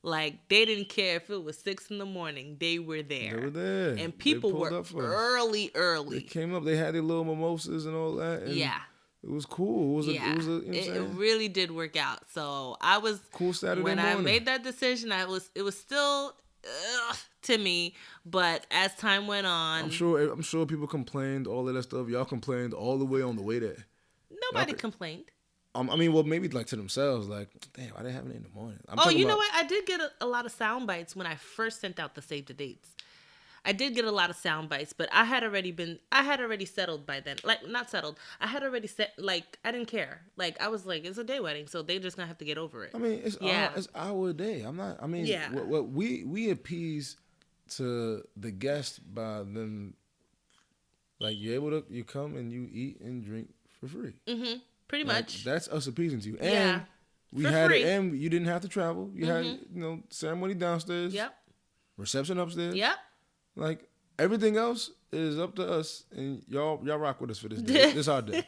Like, they didn't care if it was 6 a.m. They were there. They were there. And people were early. They came up. They had their little mimosas and all that. And yeah. It was cool. It really did work out. So I was cool Saturday when morning. I made that decision. It was still to me, but as time went on, I'm sure people complained, all of that stuff. Y'all complained all the way on the way there. Nobody complained. I mean, well, maybe like to themselves, like, damn, I didn't have it in the morning. You know what? I did get a lot of sound bites when I first sent out the save the dates. I did get a lot of sound bites, but I had already settled by then. Like, not settled. I had already like, I didn't care. Like, I was like, it's a day wedding, so they just gonna have to get over it. I mean, it's our day. What we appease to the guest by them, like, you come and you eat and drink for free. Mm-hmm. Pretty much. That's us appeasing to you. And we had free. And you didn't have to travel. You had, ceremony downstairs. Yep. Reception upstairs. Yep. Like, everything else is up to us, and y'all rock with us for this day. This is our day.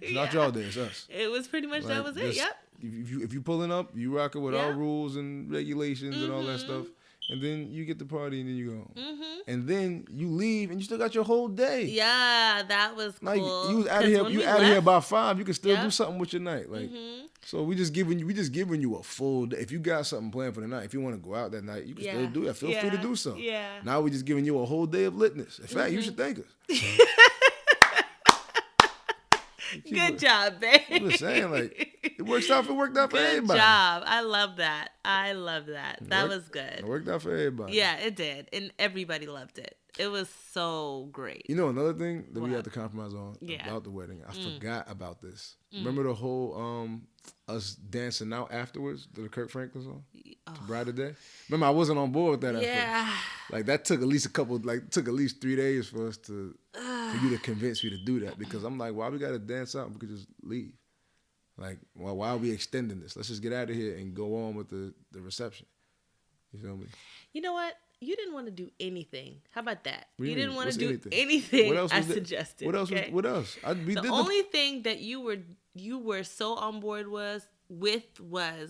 It's not y'all day, it's us. It was pretty much that was it. Yep. If you pulling up, you rocking with our rules and regulations and all that stuff. And then you get the party and then you go home. Mm-hmm. And then you leave and you still got your whole day. Yeah, that was cool. Like, you was out of here. You out of here by 5. You can still do something with your night. Like, so we just giving you a full day. If you got something planned for the night, if you want to go out that night, you can still do that. Feel free to do so. Yeah. Now we just giving you a whole day of litness. In fact, you should thank us. Good job, babe. I'm just saying, like, it worked out for everybody. Good job. I love that. That was good. It worked out for everybody. Yeah, it did. And everybody loved it. It was so great. You know, another thing that we had to compromise on about the wedding, I forgot about this. Remember the whole us dancing out afterwards to the Kirk Franklin song? Bride of Day? Remember, I wasn't on board with that at first. Like, that took at least 3 days for us to for you to convince me to do that, because I'm like, why we gotta dance out? We could just leave. Like, why are we extending this? Let's just get out of here and go on with the reception. You feel me? You know what? You didn't want to do anything. How about that? You didn't want to do anything I suggested. What else? Okay? What else? The only thing that you were so on board was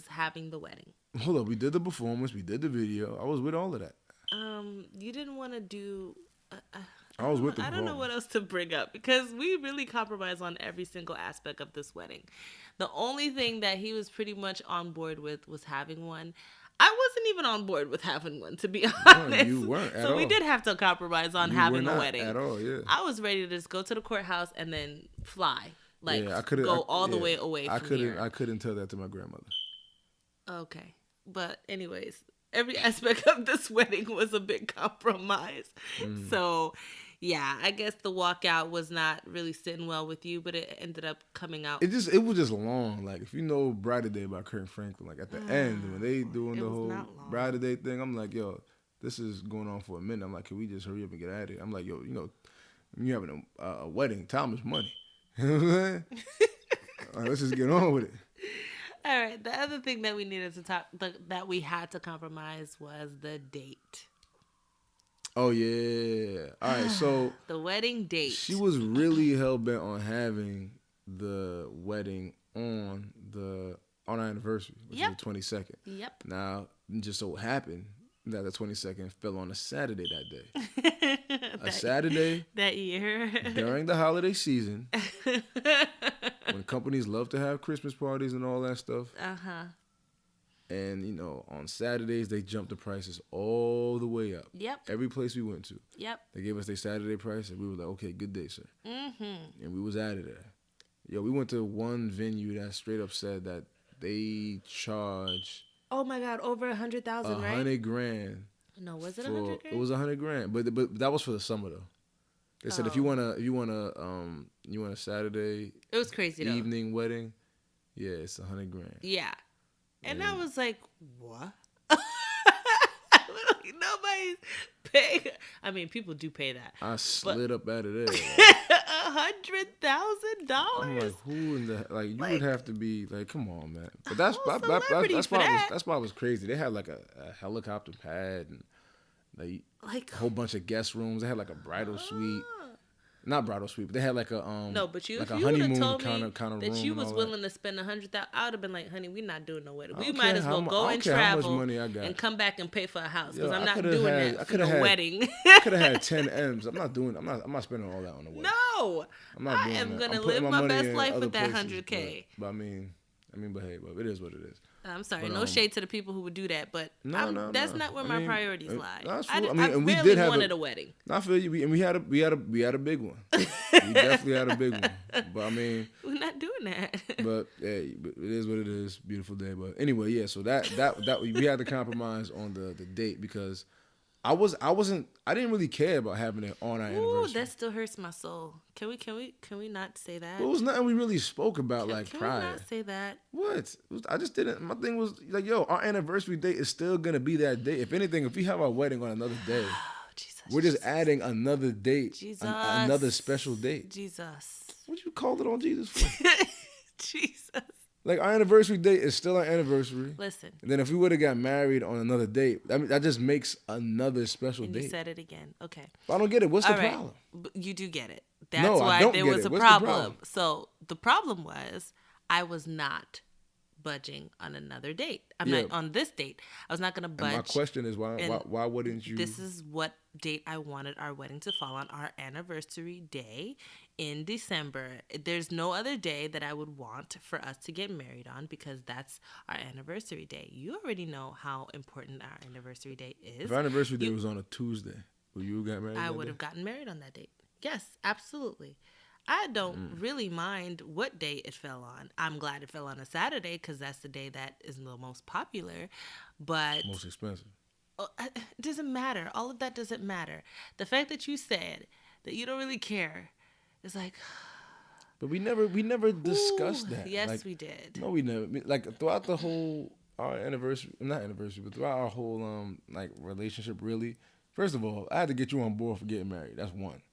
having the wedding. Hold up, we did the performance, we did the video. I was with all of that. You didn't want to do. I was with the I don't know what else to bring up, because we really compromised on every single aspect of this wedding. The only thing that he was pretty much on board with was having one. I wasn't even on board with having one, to be honest. No, you weren't at all. So we did have to compromise on having a wedding. At all, yeah. I was ready to just go to the courthouse and then fly. Like, go all the way away from here. I couldn't tell that to my grandmother. Okay. But anyways, every aspect of this wedding was a big compromise. So, yeah, I guess the walkout was not really sitting well with you, but it ended up coming out. It was just long. Like if you know Bridal Day by Kirk Franklin, like at the end when they doing the whole Bridal Day thing, I'm like, yo, this is going on for a minute. I'm like, can we just hurry up and get out of here? I'm like, yo, when you're having a wedding, time is money. You know what I'm saying? All right, let's just get on with it. All right. The other thing that we needed to talk that we had to compromise was the date. Oh yeah. All right. So the wedding date. She was really hell bent on having the wedding on our anniversary, which is the 22nd. Yep. Now, it just so happened that the 22nd fell on a Saturday that day. Saturday that year during the holiday season, when companies love to have Christmas parties and all that stuff. And on Saturdays they jumped the prices all the way up. Yep. Every place we went to. Yep. They gave us their Saturday price, and we were like, okay, good day, sir. And we was out of there. Yo, we went to one venue that straight up said that they charge. Oh my God, over 100,000, right? $100,000. No, was it 100,000? It was $100,000, but that was for the summer though. They said if you want a Saturday. It was crazy though. Evening wedding, yeah, it's $100,000. Yeah, and I was like, what? Nobody's paying. I mean, people do pay that. I slid up out of there. $100,000. I'm like, who in the you would have to be like, come on, man. But that's why it was crazy. They had like a helicopter pad and like a whole bunch of guest rooms. They had like a bridal suite. Not bridal suite, but they had like a no, but like if a you would honeymoon have told me kind of that room you was willing to spend 100,000, I would have been like, honey, we're not doing no wedding. We might as well go and travel and come back and pay for a house because I'm not doing that for a wedding. I could have had 10 M's. I'm not spending all that on the wedding. No, I'm not doing I am that. gonna live my best life with that 100K. But I mean, but hey, it is what it is. I'm sorry, no shade to the people who would do that, but that's not where my priorities lie. I we really wanted a wedding. I feel you, and we had a big one. We definitely had a big one, but I mean, we're not doing that. But hey, it is what it is. Beautiful day, but anyway, yeah. So that we had to compromise on the date because I didn't really care about having it on our anniversary. That still hurts my soul. Can we not say that? It was nothing we really spoke about prior. Can we not say that? What? I just didn't. My thing was like, yo, our anniversary date is still gonna be that day. If anything, if we have our wedding on another day, we're just adding another date, another special date. Jesus. What you call it on Jesus for? Jesus. Like, our anniversary date is still our anniversary. Listen. And then if we would have got married on another date, I mean, that just makes another special date. You said it again. Okay. But I don't get it. What's the problem? You do get it. That's why there was a problem. So the problem was I was not budging on another date. I'm not on this date. I was not going to budge. And my question is why wouldn't you? This is what date I wanted our wedding to fall on, our anniversary day in December. There's no other day that I would want for us to get married on because that's our anniversary day. You already know how important our anniversary day is. If our anniversary day was on a Tuesday, would you get married? I would have gotten married on that date. Yes, absolutely. I don't really mind what day it fell on. I'm glad it fell on a Saturday because that's the day that is the most popular, but most expensive. It doesn't matter. All of that doesn't matter. The fact that you said that you don't really care is like. But we never discussed that. Yes, we did. No, we never. Like throughout the whole our anniversary, not anniversary, but throughout our whole relationship, really. First of all, I had to get you on board for getting married. That's one.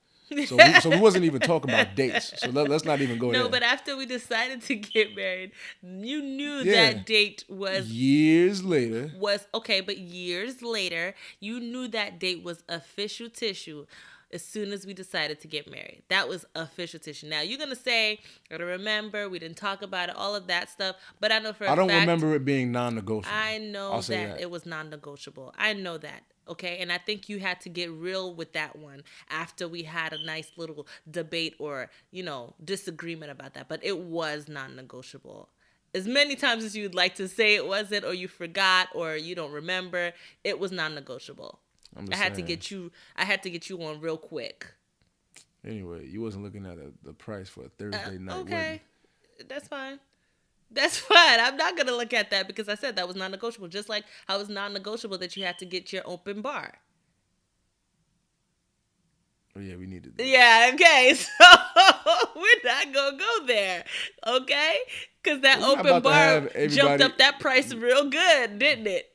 So we wasn't even talking about dates. So let's not even go there. No, but after we decided to get married, you knew that date was years later. But years later, you knew that date was official tissue. As soon as we decided to get married, that was official tissue. Now you're gonna say, "I don't remember. We didn't talk about it. All of that stuff." But I know for a fact, I don't remember it being non-negotiable. I know that it was non-negotiable. I know that. Okay, and I think you had to get real with that one after we had a nice little debate or, disagreement about that. But it was non-negotiable. As many times as you'd like to say it wasn't, or you forgot, or you don't remember, it was non-negotiable. I had to get you on real quick. Anyway, you wasn't looking at the price for a Thursday night wedding. Okay, that's fine. That's fine. I'm not going to look at that because I said that was non-negotiable. Just like how it's non-negotiable that you had to get your open bar. Oh, yeah, we needed that. Yeah, okay. So we're not going to go there. Okay? Because that open bar jumped up that price real good, didn't it?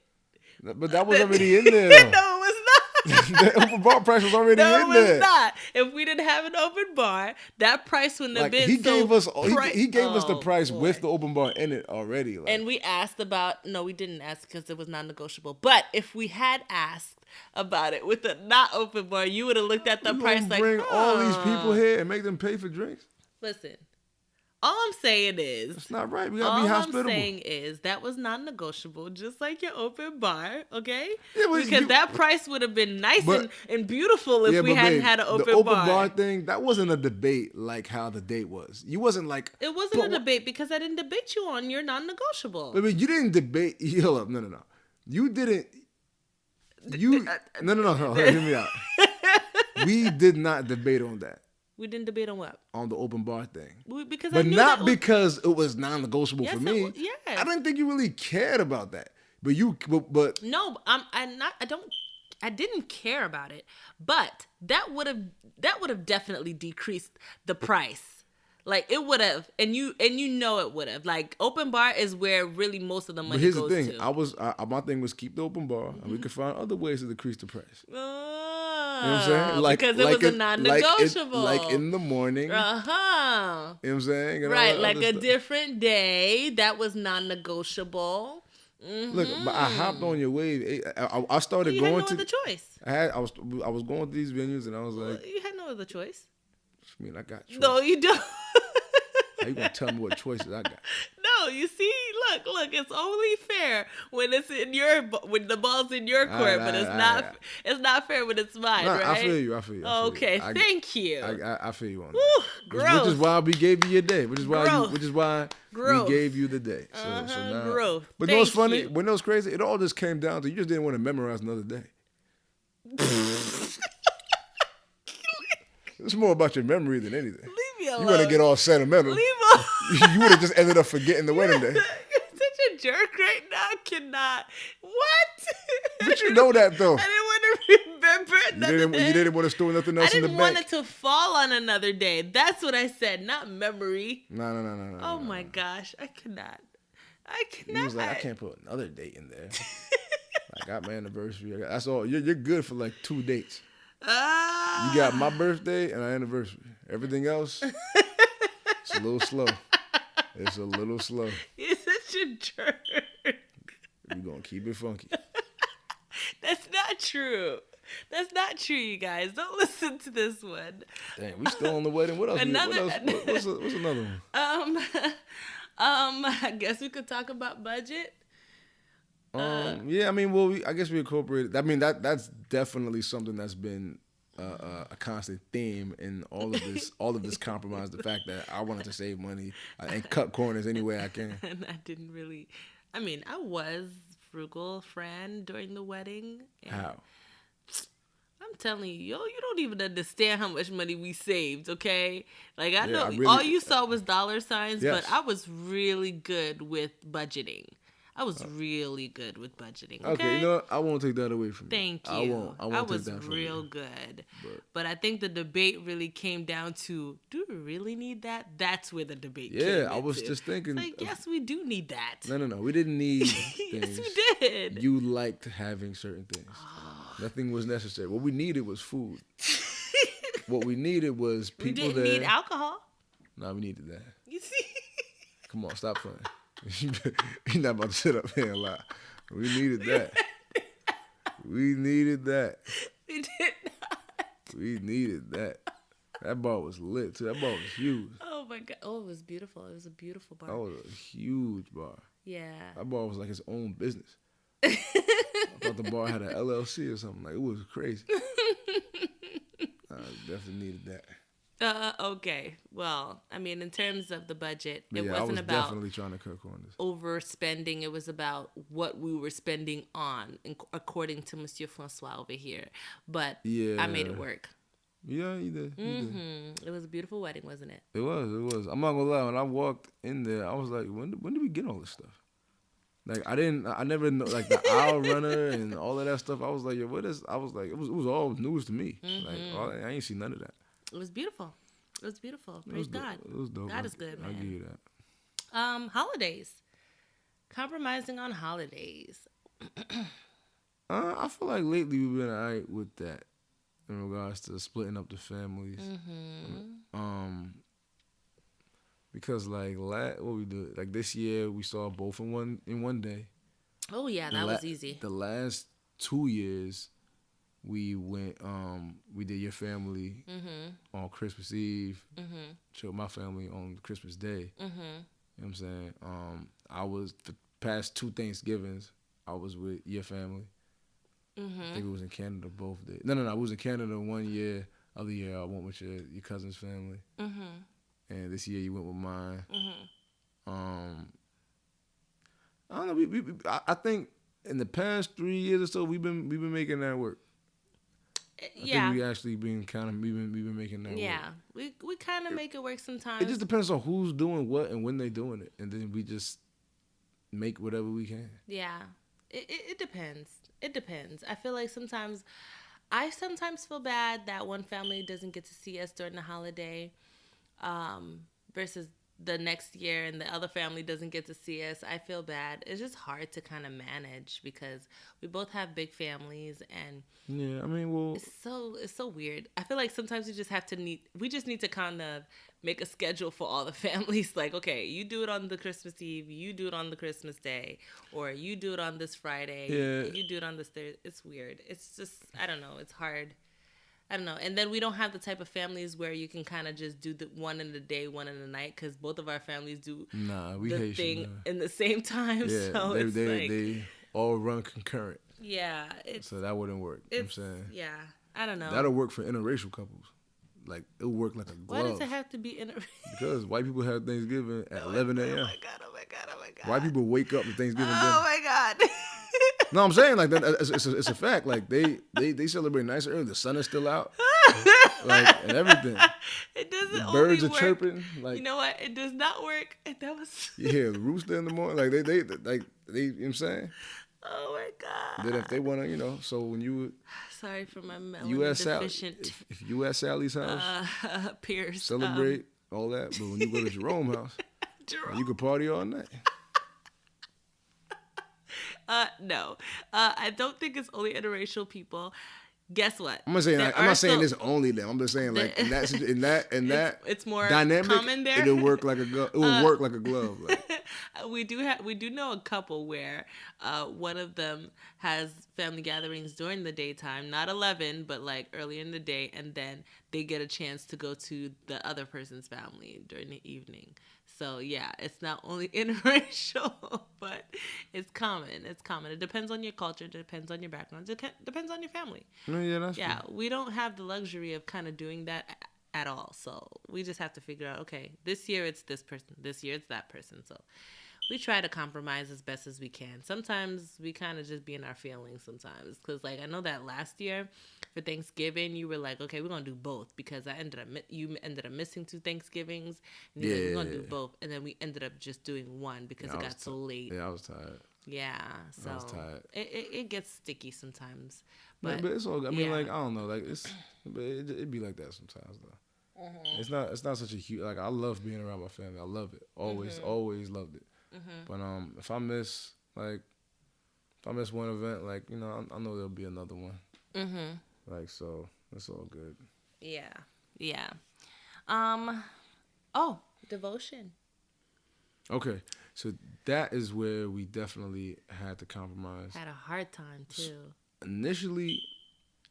But that was already in there. Though. No, it was not. The open bar price was already in there. No, it was not. If we didn't have an open bar, that price wouldn't have been he so... He gave us the price with the open bar in it already. Like. And we asked about... No, we didn't ask because it was non-negotiable. But if we had asked about it with a not open bar, you would have looked at the price like... bring all these people here and make them pay for drinks? Listen. All I'm saying is... It's not right. We got to be hospitable. All I'm saying is that was non-negotiable, just like your open bar, okay? Yeah, because that price would have been nice and beautiful if we hadn't had an open bar. The open bar thing, that wasn't a debate like how the date was. You wasn't like... It wasn't a debate because I didn't debate you on your non-negotiable. But you didn't debate... Hold up. No. You didn't... No. Hear me out. We did not debate on that. We didn't debate on what? On the open bar thing. Because because it was non-negotiable for me. Yes. I didn't think you really cared about that. But no, I didn't care about it. But that would have definitely decreased the price. Like it would have, and you know it would have. Like open bar is where really most of the money goes to. But here's the thing: my thing was keep the open bar, and we could find other ways to decrease the price. You know what I'm saying? Because it was a non-negotiable. Like in the morning. You know what I'm saying? And right, like a different day that was non-negotiable. Mm-hmm. Look, but I hopped on your wave. I started you going had no other choice. I was going to these venues, and I was like, you had no other choice. I mean, I got choices. No, you don't. How you gonna tell me what choices I got? No, you see, look, it's only fair when it's when the ball's in your court, but it's not fair when it's mine, right? I feel you. Okay, thank you. I feel you on that. Which is why we gave you your day. Which is why we gave you the day. So now, growth. But you know what's funny? When it was crazy, it all just came down to you just didn't want to memorize another day. It's more about your memory than anything. Leave me alone. You want to get all sentimental. Leave me alone. You would have just ended up forgetting the wedding day. You're such a jerk right now. I cannot. What? But you know that though. I didn't want to remember another day. You didn't want to store nothing else in the bank. I didn't want it to fall on another day. That's what I said, not memory. No. Oh my gosh, I cannot. He was like, I can't put another date in there. I got my anniversary. That's all. You're good for like 2 dates. You got my birthday and our anniversary. Everything else, it's a little slow. It's a little slow. You're such a jerk. We're going to keep it funky. That's not true. That's not true, you guys. Don't listen to this one. Dang, we still on the wedding. What else? What's another one? I guess we could talk about budget. Yeah, I mean, I guess we incorporated. I mean, that's definitely something that's been a constant theme in all of this compromise. The fact that I wanted to save money and cut corners any way I can. And I didn't really. I mean, I was frugal, Fran, during the wedding. How? I'm telling you, you don't even understand how much money we saved, okay? Like, I know all you saw was dollar signs, yes. But I was really good with budgeting. I was really good with budgeting. Okay, you know what? I won't take that away from you. Thank you. I won't I was take that from real you. Good. But I think the debate really came down to, do we really need that? That's where the debate came into. I was just thinking. It's like, yes, we do need that. No. We didn't need Yes, things. we did. You liked having certain things. Nothing was necessary. What we needed was food. What we needed was people there. We didn't need alcohol. No, we needed that. You see? Come on, stop playing. You're not about to sit up here and lie. We needed that. We needed that. We did not. We needed that. That bar was lit too. That bar was huge. Oh my God. Oh, it was beautiful. It was a beautiful bar. That was a huge bar. Yeah. That bar was like its own business. I thought the bar had an LLC or something. Like, it was crazy. I definitely needed that. Okay. Well, I mean, in terms of the budget, it wasn't I was about definitely trying to cut corners. Overspending. It was about what we were spending on, according to Monsieur Francois over here. But I made it work. Yeah, he did. It was a beautiful wedding, wasn't it? It was. I'm not gonna lie. When I walked in there, I was like, when did we get all this stuff? Like I never know like the aisle runner and all of that stuff. I was like, yo, what is? I was like, it was all news to me. Like I ain't seen none of that. It was beautiful. It was beautiful. Praise God. It was dope. God is good, man. I'll give you that. Holidays. Compromising on holidays. I feel like lately we've been alright with that in regards to splitting up the families. Because like what we do like this year we saw both in one day. Oh yeah, that was easy. The last 2 years we went we did your family on Christmas Eve. Chilled my family on Christmas Day. You know what I'm saying? I was the past 2 Thanksgivings I was with your family. I think it was in Canada both days. No, I was in Canada 1 year. Other year I went with your cousin's family. And this year you went with mine. I don't know. I think in the past 3 years or so we've been making that work. I think we actually been making that work. Yeah, we kind of make it work sometimes. It just depends on who's doing what and when they doing it, and then we just make whatever we can. Yeah, it depends. It depends. I feel like I sometimes feel bad that one family doesn't get to see us during the holiday, versus the next year and the other family doesn't get to see us. I feel bad. It's just hard to kind of manage because we both have big families and yeah, I mean, well, it's so weird. I feel like sometimes we just need to kind of make a schedule for all the families. Like, okay, you do it on the Christmas Eve, you do it on the Christmas Day, or you do it on this Friday, you do it on this Thursday. It's weird. It's just, I don't know. It's hard. I don't know. And then we don't have the type of families where you can kind of just do the one in the day, one in the night, because both of our families do the thing in the same time. Yeah, so they all run concurrent. Yeah. So that wouldn't work. You know what I'm saying? Yeah. I don't know. That'll work for interracial couples. Like, it'll work like a glove. Why does it have to be interracial? Because white people have Thanksgiving at 11 a.m. Oh, my God. White people wake up to Thanksgiving dinner. Oh, my God. No, I'm saying like that. It's a fact. Like they celebrate nice early. The sun is still out, like and everything. It doesn't. The birds only are work. chirping. Like, you know what? It does not work. And that was. Yeah, the rooster in the morning. Like they you know what I'm saying. Oh my God. Then if they wanna, so when you. Sorry for my melanin deficient. If you at Sally's house, Pierce, celebrate all that. But when you go to Jerome's house, you can party all night. No, I don't think it's only interracial people. Guess what? I'm not saying this only them. I'm just saying like in that it's more dynamic. Common there. It'll work like a glove. It will work like a glove. Like. We do know a couple where one of them has family gatherings during the daytime, not 11, but like early in the day, and then they get a chance to go to the other person's family during the evening. So yeah, it's not only interracial, but it's common. It's common. It depends on your culture. It depends on your background. It depends on your family. Yeah, that's true. We don't have the luxury of kind of doing that at all. So we just have to figure out, okay, this year it's this person. This year it's that person. So we try to compromise as best as we can. Sometimes we kind of just be in our feelings sometimes. Because, like, I know that last year for Thanksgiving, you were like, okay, we're going to do both. Because you ended up missing 2 Thanksgivings. And you're like, we're going to do both. And then we ended up just doing one because it got so late. Yeah, I was tired. Yeah, so I was tired. It gets sticky sometimes. But it's all good. I mean, like, I don't know. Like, it'd be like that sometimes, though. Mm-hmm. It's not such a huge, like, I love being around my family. I love it. Always loved it. Mm-hmm. But if I miss one event, like, I know there'll be another one. Mm-hmm. Like, so it's all good. Yeah. Devotion. Okay, so that is where we definitely had to compromise. Had a hard time too. Initially,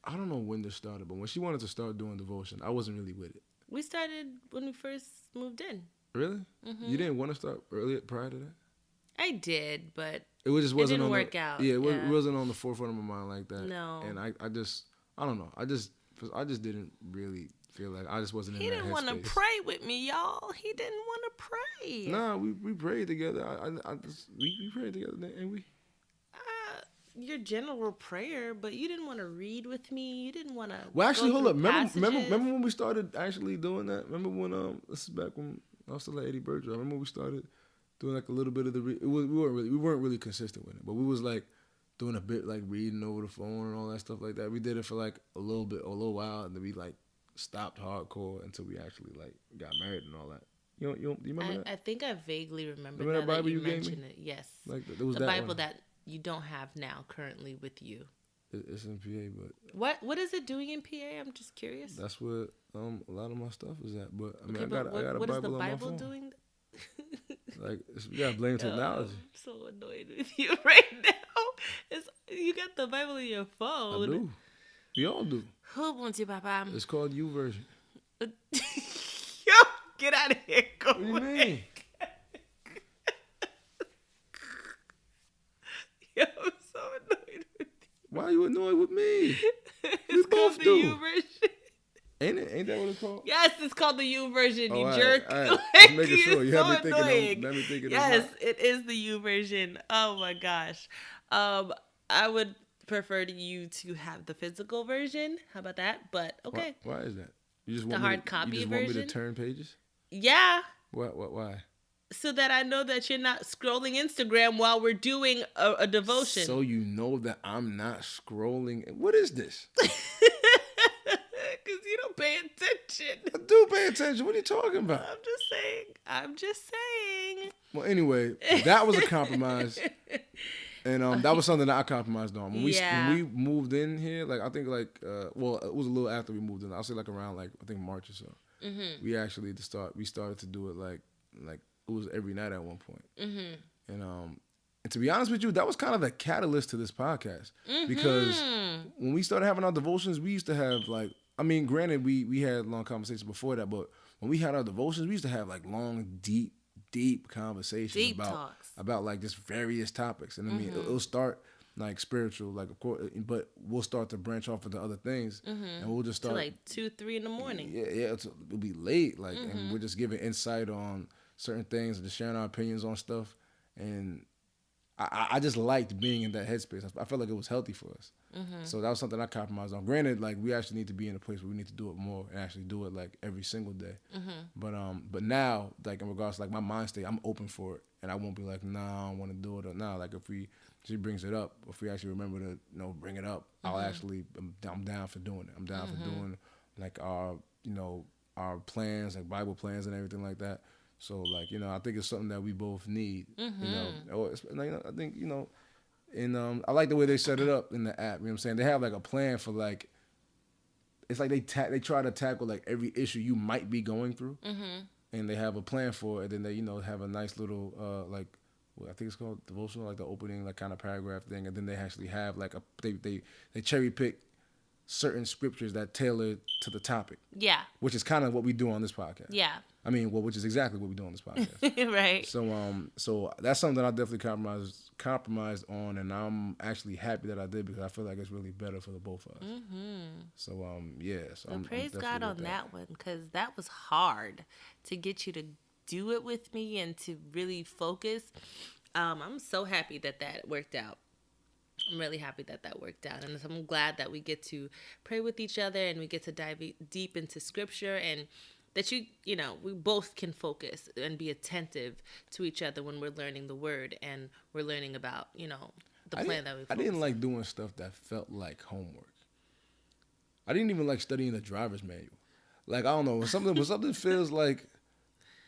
I don't know when this started, but when she wanted to start doing devotion, I wasn't really with it. We started when we first moved in. Really? Mm-hmm. You didn't want to start earlier prior to that? I did, but it didn't work out. Yeah, it wasn't on the forefront of my mind like that. No. And I don't know. I just didn't really feel like I just wasn't in that headspace. He didn't want to pray with me, y'all. He didn't want to pray. Nah, we prayed together. We prayed together, and we. your general prayer, but you didn't want to read with me. You didn't want to. Well, actually, hold up. Remember when we started actually doing that? Remember when this is back when I was still at Eddie Berger. I remember when we started doing like a little bit of the. We weren't really consistent with it, but we was like doing a bit like reading over the phone and all that stuff like that. We did it for like a little while, and then we like stopped hardcore until we actually like got married and all that. You remember that? I think I vaguely remember that Bible that you gave mentioned me? it. Yes, like there was the that Bible one. that you don't have now currently with you. It's in PA, but what is it doing in PA? I'm just curious. That's where a lot of my stuff is at. But I mean, Okay, I got a what Bible is the on my Bible phone. doing? Like you gotta blame technology. I'm so annoyed with you right now. You got the Bible in your phone. I do. We all do. Who wants you, Papa? It's called U version. Yo, get out of here. Go What do you mean? Yo, I'm so annoyed with you. Why are you annoyed with me? It's called both the do. U version. Ain't it? Ain't that what it's called? Yes, it's called the U version, you all jerk. All right. Like, Just making sure. You so have me annoying. thinking. Yes, it is the U version. Oh my gosh. I would prefer you to have the physical version. How about that? But okay. Why is that? You just The want hard copy You just version? want me to turn pages? Yeah. Why? So that I know that you're not scrolling Instagram while we're doing a devotion. So you know that I'm not scrolling. What is this? Because you don't pay attention. I do pay attention. What are you talking about? I'm just saying. Well, anyway, that was a compromise. And that was something that I compromised on. When we moved in here, like I think like it was a little after we moved in. I'll say like around like I think March or so. Mm-hmm. We started to do it like it was every night at one point. Mm-hmm. And to be honest with you, that was kind of the catalyst to this podcast. Mm-hmm. Because when we started having our devotions, we used to have like, I mean, granted, we had long conversations before that, but when we had our devotions, we used to have like long, deep conversations about like just various topics. And I mean, it'll start like spiritual, like of course, but we'll start to branch off into other things, and we'll just start to like 2-3 in the morning. Yeah, it'll be late, like, and we're just giving insight on certain things and just sharing our opinions on stuff. And I just liked being in that headspace. I felt like it was healthy for us. Mm-hmm. So that was something I compromised on. Granted, like we actually need to be in a place where we need to do it more and actually do it like every single day. Mm-hmm. But now, like in regards to like my mind state, I'm open for it, and I won't be like, nah, I don't want to do it. Or nah, like if she brings it up, if we actually remember to bring it up, mm-hmm. I'm down for doing it. I'm down for doing like our plans, like Bible plans and everything like that. So like I think it's something that we both need. Mm-hmm. I think and I like the way they set it up in the app. You know what I'm saying? They have like a plan for like, it's like they try to tackle like every issue you might be going through, and they have a plan for it. And then they have a nice little I think it's called devotional, like the opening like kind of paragraph thing. And then they actually have like they cherry pick certain scriptures that tailor to the topic. Yeah. Which is kind of what we do on this podcast. Yeah. I mean, which is exactly what we do on this podcast. Right. So that's something that I definitely compromised on, and I'm actually happy that I did because I feel like it's really better for the both of us. Mm-hmm. So yeah. So praise God on that one, because that was hard to get you to do it with me and to really focus. I'm so happy that worked out. I'm really happy that worked out. And I'm glad that we get to pray with each other and we get to dive deep into scripture, and that we both can focus and be attentive to each other when we're learning the word and we're learning about, the plan that we focus on. I didn't like doing stuff that felt like homework. I didn't even like studying the driver's manual. Like, I don't know, when something feels like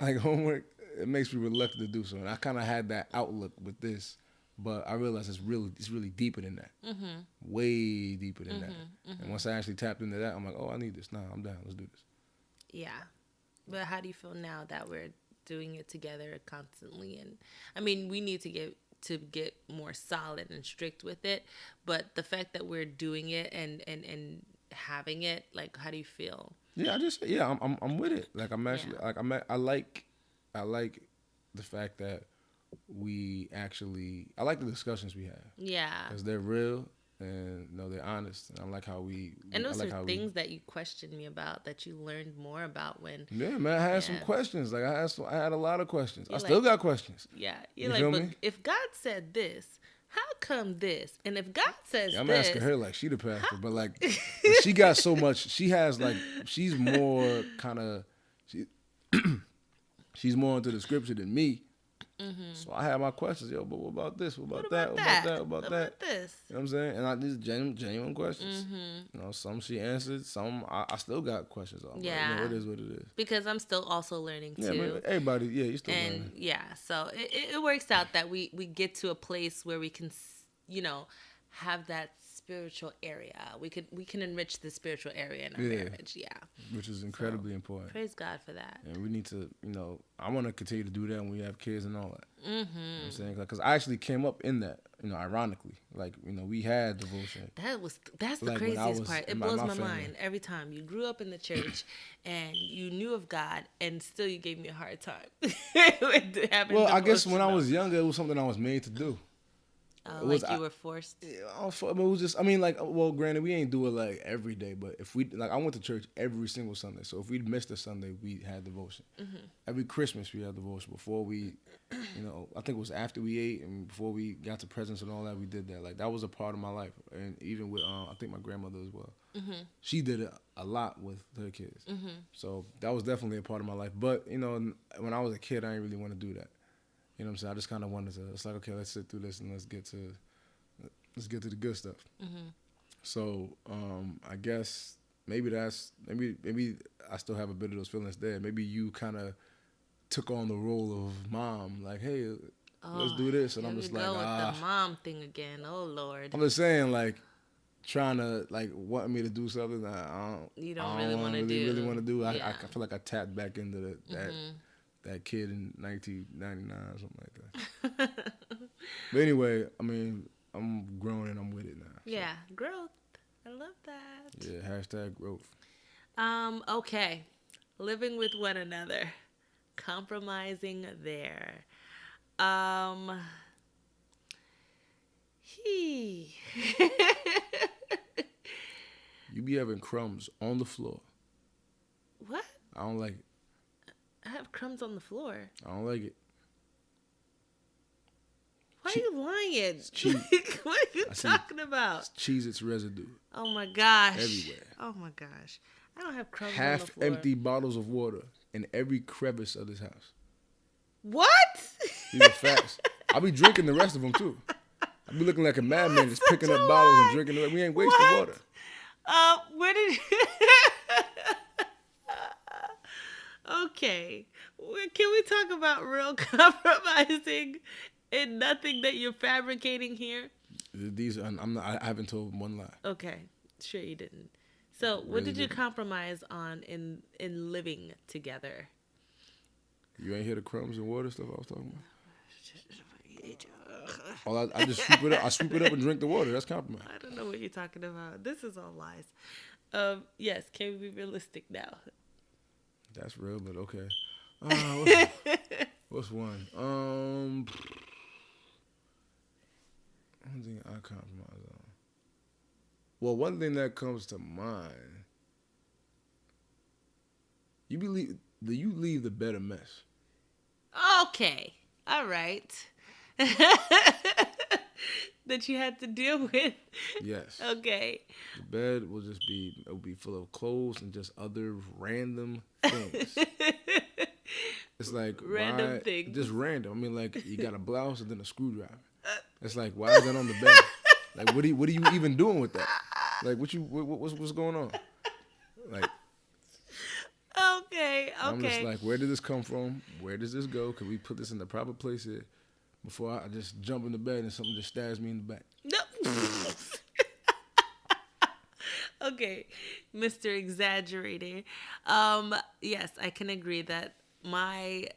homework, it makes me reluctant to do so. And I kind of had that outlook with this. But I realized it's really deeper than that. Mm-hmm. Way deeper than that. Mm-hmm. And once I actually tapped into that, I'm like, oh, I need this. Nah, I'm down. Let's do this. Yeah. But how do you feel now that we're doing it together constantly? And I mean, we need to get more solid and strict with it. But the fact that we're doing it and having it, like, how do you feel? Yeah, I'm with it. Like, I'm actually I like the fact that I like the discussions we have. Yeah. Because they're real and they're honest. And I like how we. And those are things that you questioned me about, that you learned more about when. Yeah, man, I had some questions. Like I had a lot of questions. I still got questions. Yeah. You're like, but if God said this, how come this? And if God says I'm this, asking her like she the pastor, but like she got so much. She has like she's more kind of she, she's more into the scripture than me. So I have my questions, yo. But what about this? What about that? What about that? What about that? What about this? You know what I'm saying? And these genuine questions. You know, some she answered, some I still got questions on. Yeah, but, you know, it is what it is. Because I'm still also learning too. Yeah, man, everybody. Yeah, you still learning. And yeah, so it works out that we get to a place where we can, have that spiritual area. We can enrich the spiritual area in our marriage. Yeah, which is incredibly important. Praise God for that. And we need to, I want to continue to do that when we have kids and all that. You know what I'm saying? Because I actually came up in that, ironically. Like, we had devotion. That's the craziest part. It blows my mind every time. You grew up in the church and you knew of God and still you gave me a hard time. Well, I guess when I was younger, it was something I was made to do. Like you were forced? Yeah, it was just, granted, we ain't do it like every day, but if we, I went to church every single Sunday. So if we'd missed a Sunday, we had devotion. Every Christmas, we had devotion. Before we, I think it was after we ate and before we got to presents and all that, we did that. Like, that was a part of my life. And even with, I think my grandmother as well. She did it a lot with her kids. So that was definitely a part of my life. But, when I was a kid, I didn't really want to do that. You know what I'm saying? I just kind of wanted to. It's like, okay, let's sit through this and let's get to the good stuff. So I guess maybe I still have a bit of those feelings there. Maybe you kind of took on the role of mom, like, hey, let's do this, and I'm just like, with the mom thing again. Oh Lord. I'm just saying, like, trying to want me to do something that you don't really want to do. Really want to do. Yeah. I feel like I tapped back into that kid in 1999 or something like that. But anyway, I'm grown and I'm with it now. So. Yeah, growth. I love that. Yeah, hashtag growth. Okay. Living with one another. Compromising there. You be having crumbs on the floor. What? I don't like it. I have crumbs on the floor. I don't like it. Why are you lying? What are you talking about? Cheez-Its residue. Oh my gosh. Everywhere. Oh my gosh. I don't have crumbs on the floor. Half empty bottles of water in every crevice of this house. What? These are facts. I'll be drinking the rest of them too. I'll be looking like a madman just picking up bottles and drinking them. We ain't wasting water. Where did Okay. Can we talk about real compromising and nothing that you're fabricating here? I haven't told one lie. Okay. Sure you didn't. So what did you compromise on in living together? You ain't hear the crumbs and water stuff I was talking about? I just sweep it up. I sweep it up and drink the water. That's compromise. I don't know what you're talking about. This is all lies. Yes, can we be realistic now? That's real, but okay. What's one? One thing I compromise on. Well, one thing that comes to mind. Do you leave the bed a mess? Okay. All right. That you had to deal with. Yes. Okay. The bed will be full of clothes and just other random things. It's like random things. Just random. Like you got a blouse and then a screwdriver. It's like, why is that on the bed? Like, what are you even doing with that? Like, what's going on? Like. Okay. I'm just like, where did this come from? Where does this go? Could we put this in the proper place here? Before I just jump in the bed and something just stabs me in the back. No. Okay, Mr. Exaggerator. Yes, I can agree that my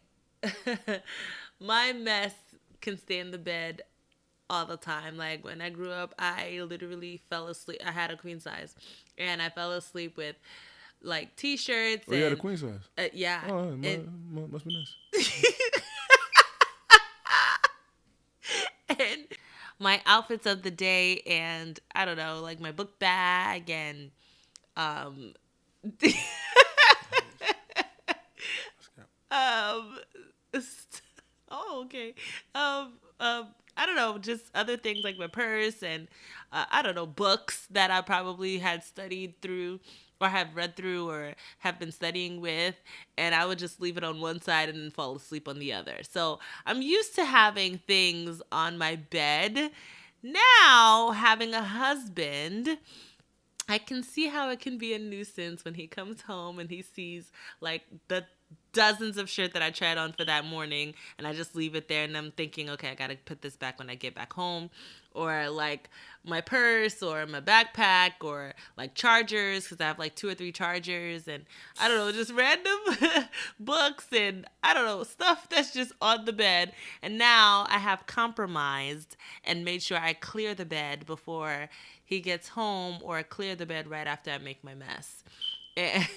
my mess can stay in the bed all the time. Like when I grew up, I literally fell asleep. I had a queen size, and I fell asleep with like t-shirts. You had a queen size? Yeah. Oh, must be nice. And my outfits of the day, and I don't know, like my book bag, and oh, okay. I don't know, just other things like my purse and, I don't know, books that I probably had studied through or have read through or have been studying with. And I would just leave it on one side and then fall asleep on the other. So I'm used to having things on my bed. Now, having a husband, I can see how it can be a nuisance when he comes home and he sees like the dozens of shirts that I tried on for that morning and I just leave it there and I'm thinking, okay, I got to put this back when I get back home, or like my purse or my backpack or like chargers, because I have like 2 or 3 chargers and I don't know, just random books and I don't know, stuff that's just on the bed. And now I have compromised and made sure I clear the bed before he gets home, or clear the bed right after I make my mess. And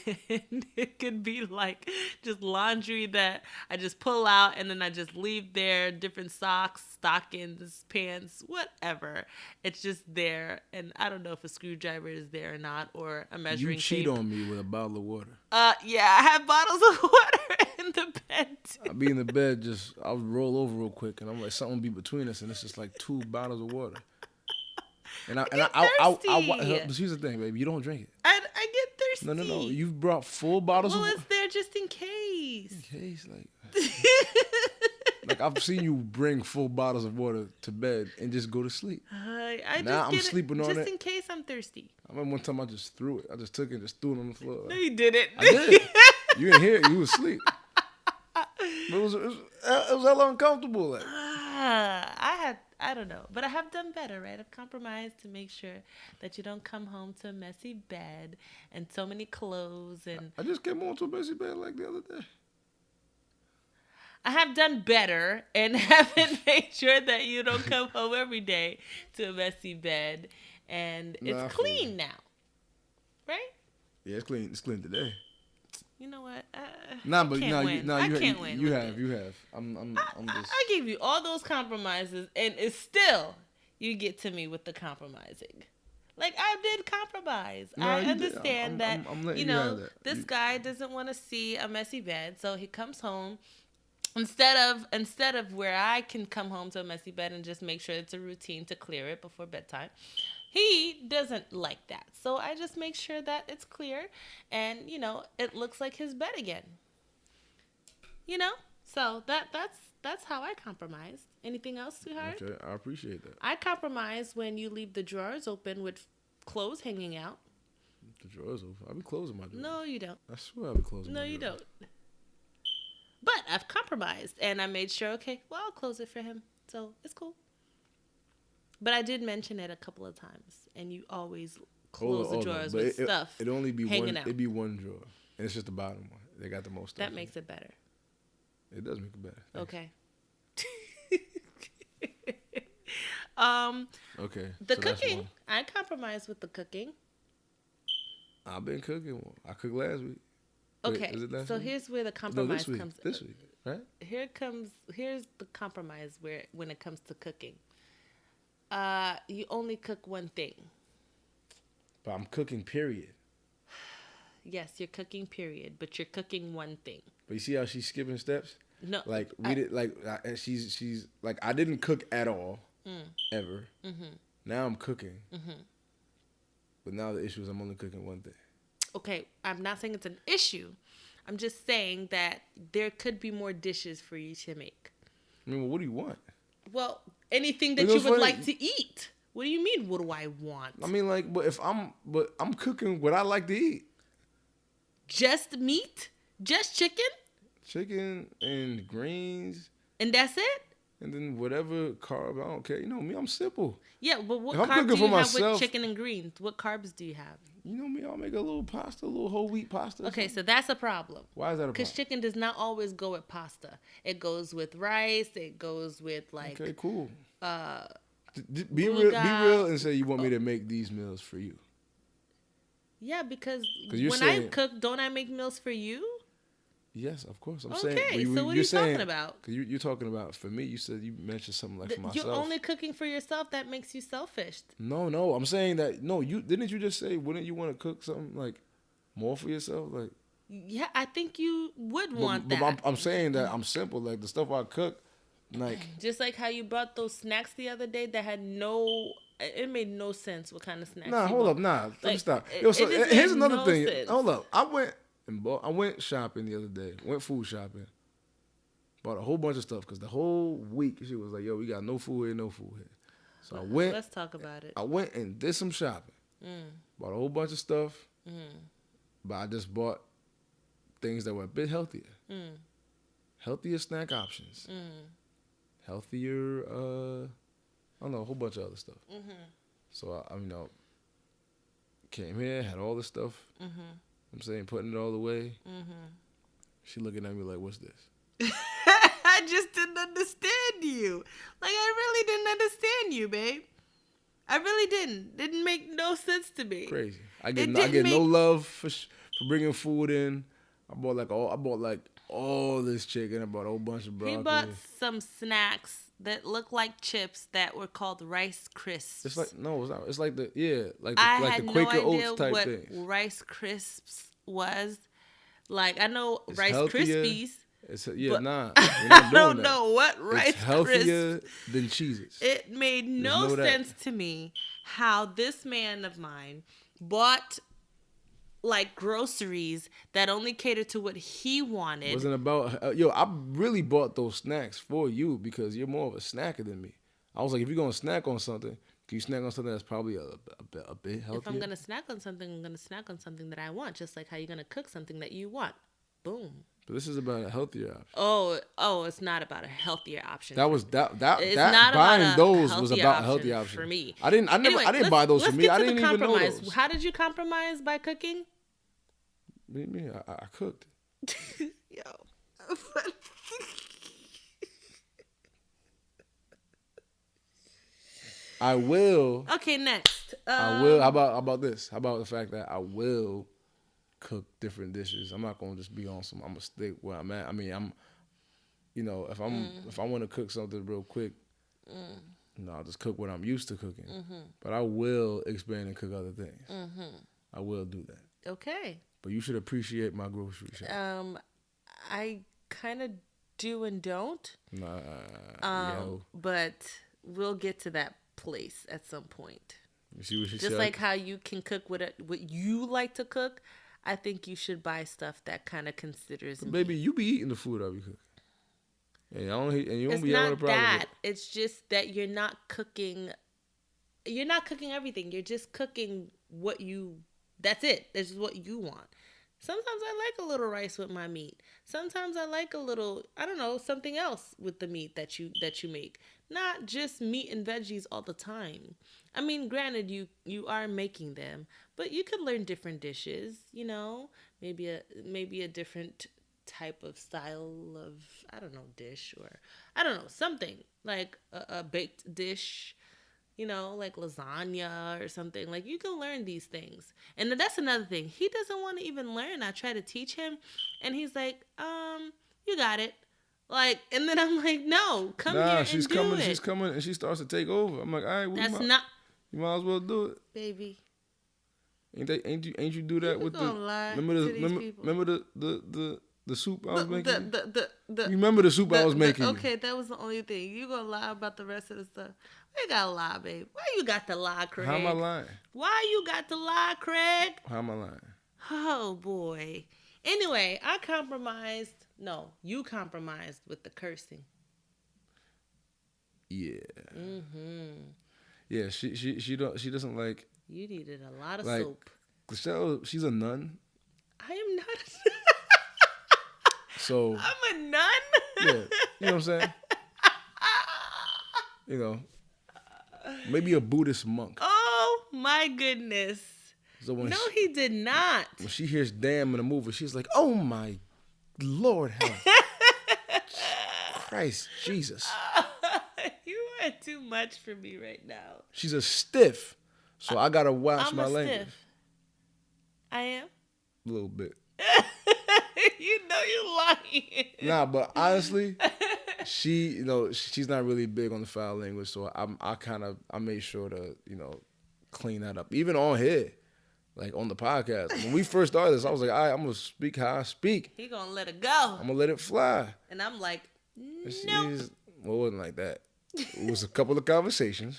it could be like just laundry that I just pull out and then I just leave there, different socks, stockings, pants, whatever. It's just there. And I don't know if a screwdriver is there or not, or a measuring tape. You cheat on me with a bottle of water. Yeah, I have bottles of water in the bed too. I'll be in the bed, I'll roll over real quick and I'm like, something will be between us and it's just like 2 bottles of water. And but here's the thing, baby, you don't drink it. I get thirsty. No. You've brought full bottles of water. Well, it's there just in case. In case, like I've seen you bring full bottles of water to bed and just go to sleep. I'm sleeping on it. Just in case I'm thirsty. I remember one time I just threw it. I just took it and just threw it on the floor. No, you didn't. I did. You didn't hear it. You was asleep. But it was hella uncomfortable. Like. I don't know, but I have done better, right? I've compromised to make sure that you don't come home to a messy bed and so many clothes. And I just came home to a messy bed like the other day. I have done better and haven't made sure that you don't come home every day to a messy bed, and it's clean now, right? Yeah, it's clean. It's clean today. You know what? I can't win. You have. I'm just. I gave you all those compromises, and it's still you get to me with the compromising. Like, I did compromise. I understand that. This guy doesn't want to see a messy bed, so he comes home. Instead of where I can come home to a messy bed and just make sure it's a routine to clear it before bedtime, he doesn't like that. So I just make sure that it's clear and, it looks like his bed again. So that's how I compromise. Anything else, sweetheart? Okay, I appreciate that. I compromise when you leave the drawers open with clothes hanging out. The drawers open? I'll be closing my drawers. No, you don't. I swear I'll be closing my drawers. No, you don't. But I've compromised, and I made sure, okay, well, I'll close it for him. So it's cool. But I did mention it a couple of times, and you always close the drawers with stuff It'd only be hanging one. out. It'd be one drawer, and it's just the bottom one. They got the most stuff. That makes it better. It does make it better. Thanks. Okay. Okay. The cooking. I compromised with the cooking. I've been cooking. I cooked last week. Okay. Wait, so here's where the compromise comes. This week, right? Here's the compromise when it comes to cooking. You only cook one thing. But I'm cooking, period. Yes, you're cooking, period. But you're cooking one thing. But you see how she's skipping steps? No. Like she's like, I didn't cook at all, ever. Mm-hmm. Now I'm cooking. Mm-hmm. But now the issue is I'm only cooking one thing. Okay, I'm not saying it's an issue. I'm just saying that there could be more dishes for you to make. I mean, well, what do you want? Well, anything that you would like to eat. What do you mean, what do I want? I mean, like, but I'm cooking what I like to eat. Just meat? Just chicken? Chicken and greens. And that's it? And then whatever carb, I don't care. You know me, I'm simple. Yeah, but what carbs do you have with chicken and greens? What carbs do you have? You know me, I'll make a little pasta, a little whole wheat pasta. Okay, so that's a problem. Why is that a problem? Because chicken does not always go with pasta. It goes with rice. It goes with like... Okay, cool. Be real and say you want me to make these meals for you. Yeah, because when I cook, don't I make meals for you? Yes, of course. I'm saying. Okay, so what are you talking about? Because you're talking about, for me, you said you mentioned something like for myself. You're only cooking for yourself. That makes you selfish. No. I'm saying that, didn't you just say, wouldn't you want to cook something like more for yourself? Like, yeah, I think you would want that. But I'm saying that I'm simple. Like the stuff I cook, Like, just like how you brought those snacks the other day that had no. It made no sense what kind of snacks. nah, you hold bought. up, nah. Let me Like, stop. Yo, so it just here's made another no thing. sense. Hold up. I went shopping the other day. Went food shopping. Bought a whole bunch of stuff because the whole week she was like, "Yo, we got no food here, no food here." So I went. Let's talk about it. I went and did some shopping. Bought a whole bunch of stuff. But I just bought things that were a bit healthier. Healthier snack options. Healthier, I don't know, a whole bunch of other stuff. So I came here, had all this stuff. I'm saying, putting it all away. She looking at me like, "What's this?" I just didn't understand you. Like, I really didn't understand you, babe. I really didn't. Didn't make no sense to me. Crazy. I get no love for bringing food in. I bought all this chicken. I bought a whole bunch of broccoli. He bought some snacks that look like chips that were called Rice Crisps. It's like, no, it's not. It's like the I Quaker had no Oats idea type what things. Rice Crisps was. Like, I know It's Rice healthier. Krispies. We're not I doing don't that. know what Rice It's healthier Crisps. than Cheez-Its. It made no that. sense to me how this man of mine bought like groceries that only catered to what he wanted. It wasn't about I really bought those snacks for you because you're more of a snacker than me. I was like, if you're gonna snack on something, can you snack on something that's probably a bit healthier? If I'm gonna snack on something, I'm gonna snack on something that I want, just like how you're gonna cook something that you want. Boom. But this is about a healthier option. Oh, it's not about a healthier option. That buying those was about a healthy option for me. I didn't buy those for me. I didn't even know those. How did you compromise by cooking? Me, I cooked. Yo. I will. Okay, next. I will. How about this? How about the fact that I will cook different dishes? I'm not gonna just be on some. I'm gonna stick where I'm at. I mean, if I want to cook something real quick, I'll just cook what I'm used to cooking. But I will expand and cook other things. I will do that. Okay. But you should appreciate my grocery shop. I kind of do and don't. Yo. But we'll get to that place at some point. You see what she Just said? like how you can cook what you like to cook, I think you should buy stuff that kind of considers me. Baby, you be eating the food I be cooking. And you won't It's be having a not problem that. with it. It's just that you're not cooking. You're not cooking everything. You're just cooking what you. That's it. This is what you want. Sometimes I like a little rice with my meat. Sometimes I like a little, I don't know, something else with the meat that you make. Not just meat and veggies all the time. I mean, granted, you are making them, but you could learn different dishes. Maybe a different type of style of, I don't know, dish, or I don't know, something like a baked dish. Like lasagna or something. Like, you can learn these things. And that's another thing. He doesn't want to even learn. I try to teach him, and he's like, you got it. Like, and then I'm like, no, come here and she's do coming. it. She's coming, and she starts to take over. I'm like, all right, you might as well do it, baby. Ain't you do that with the? Remember the soup I was making? Remember the soup I was making? Okay, that was the only thing. You gonna lie about the rest of the stuff? Why you gotta lie, babe? Why you got to lie, Craig? How am I lying? Why you got to lie, Craig? How am I lying? Oh, boy. Anyway, I compromised. No, you compromised with the cursing. Yeah. Yeah, she doesn't like. You needed a lot of like, soap. Claushelle, she's a nun. I am not. So I'm a nun. Yeah, you know what I'm saying. Maybe a Buddhist monk. Oh my goodness. So he did not. When she hears "damn" in a movie, she's like, "Oh my Lord, health. Christ, Jesus." You are too much for me right now. She's a stiff, so I gotta watch my language. Stiff. I am? A little bit. You're lying. Nah, but honestly, she's not really big on the foul language, so I made sure to, clean that up. Even on here, like on the podcast. When we first started this, I was like, all right, I'm gonna speak how I speak. He gonna let it go. I'm gonna let it fly. And I'm like, no. Well, it wasn't like that. It was a couple of conversations,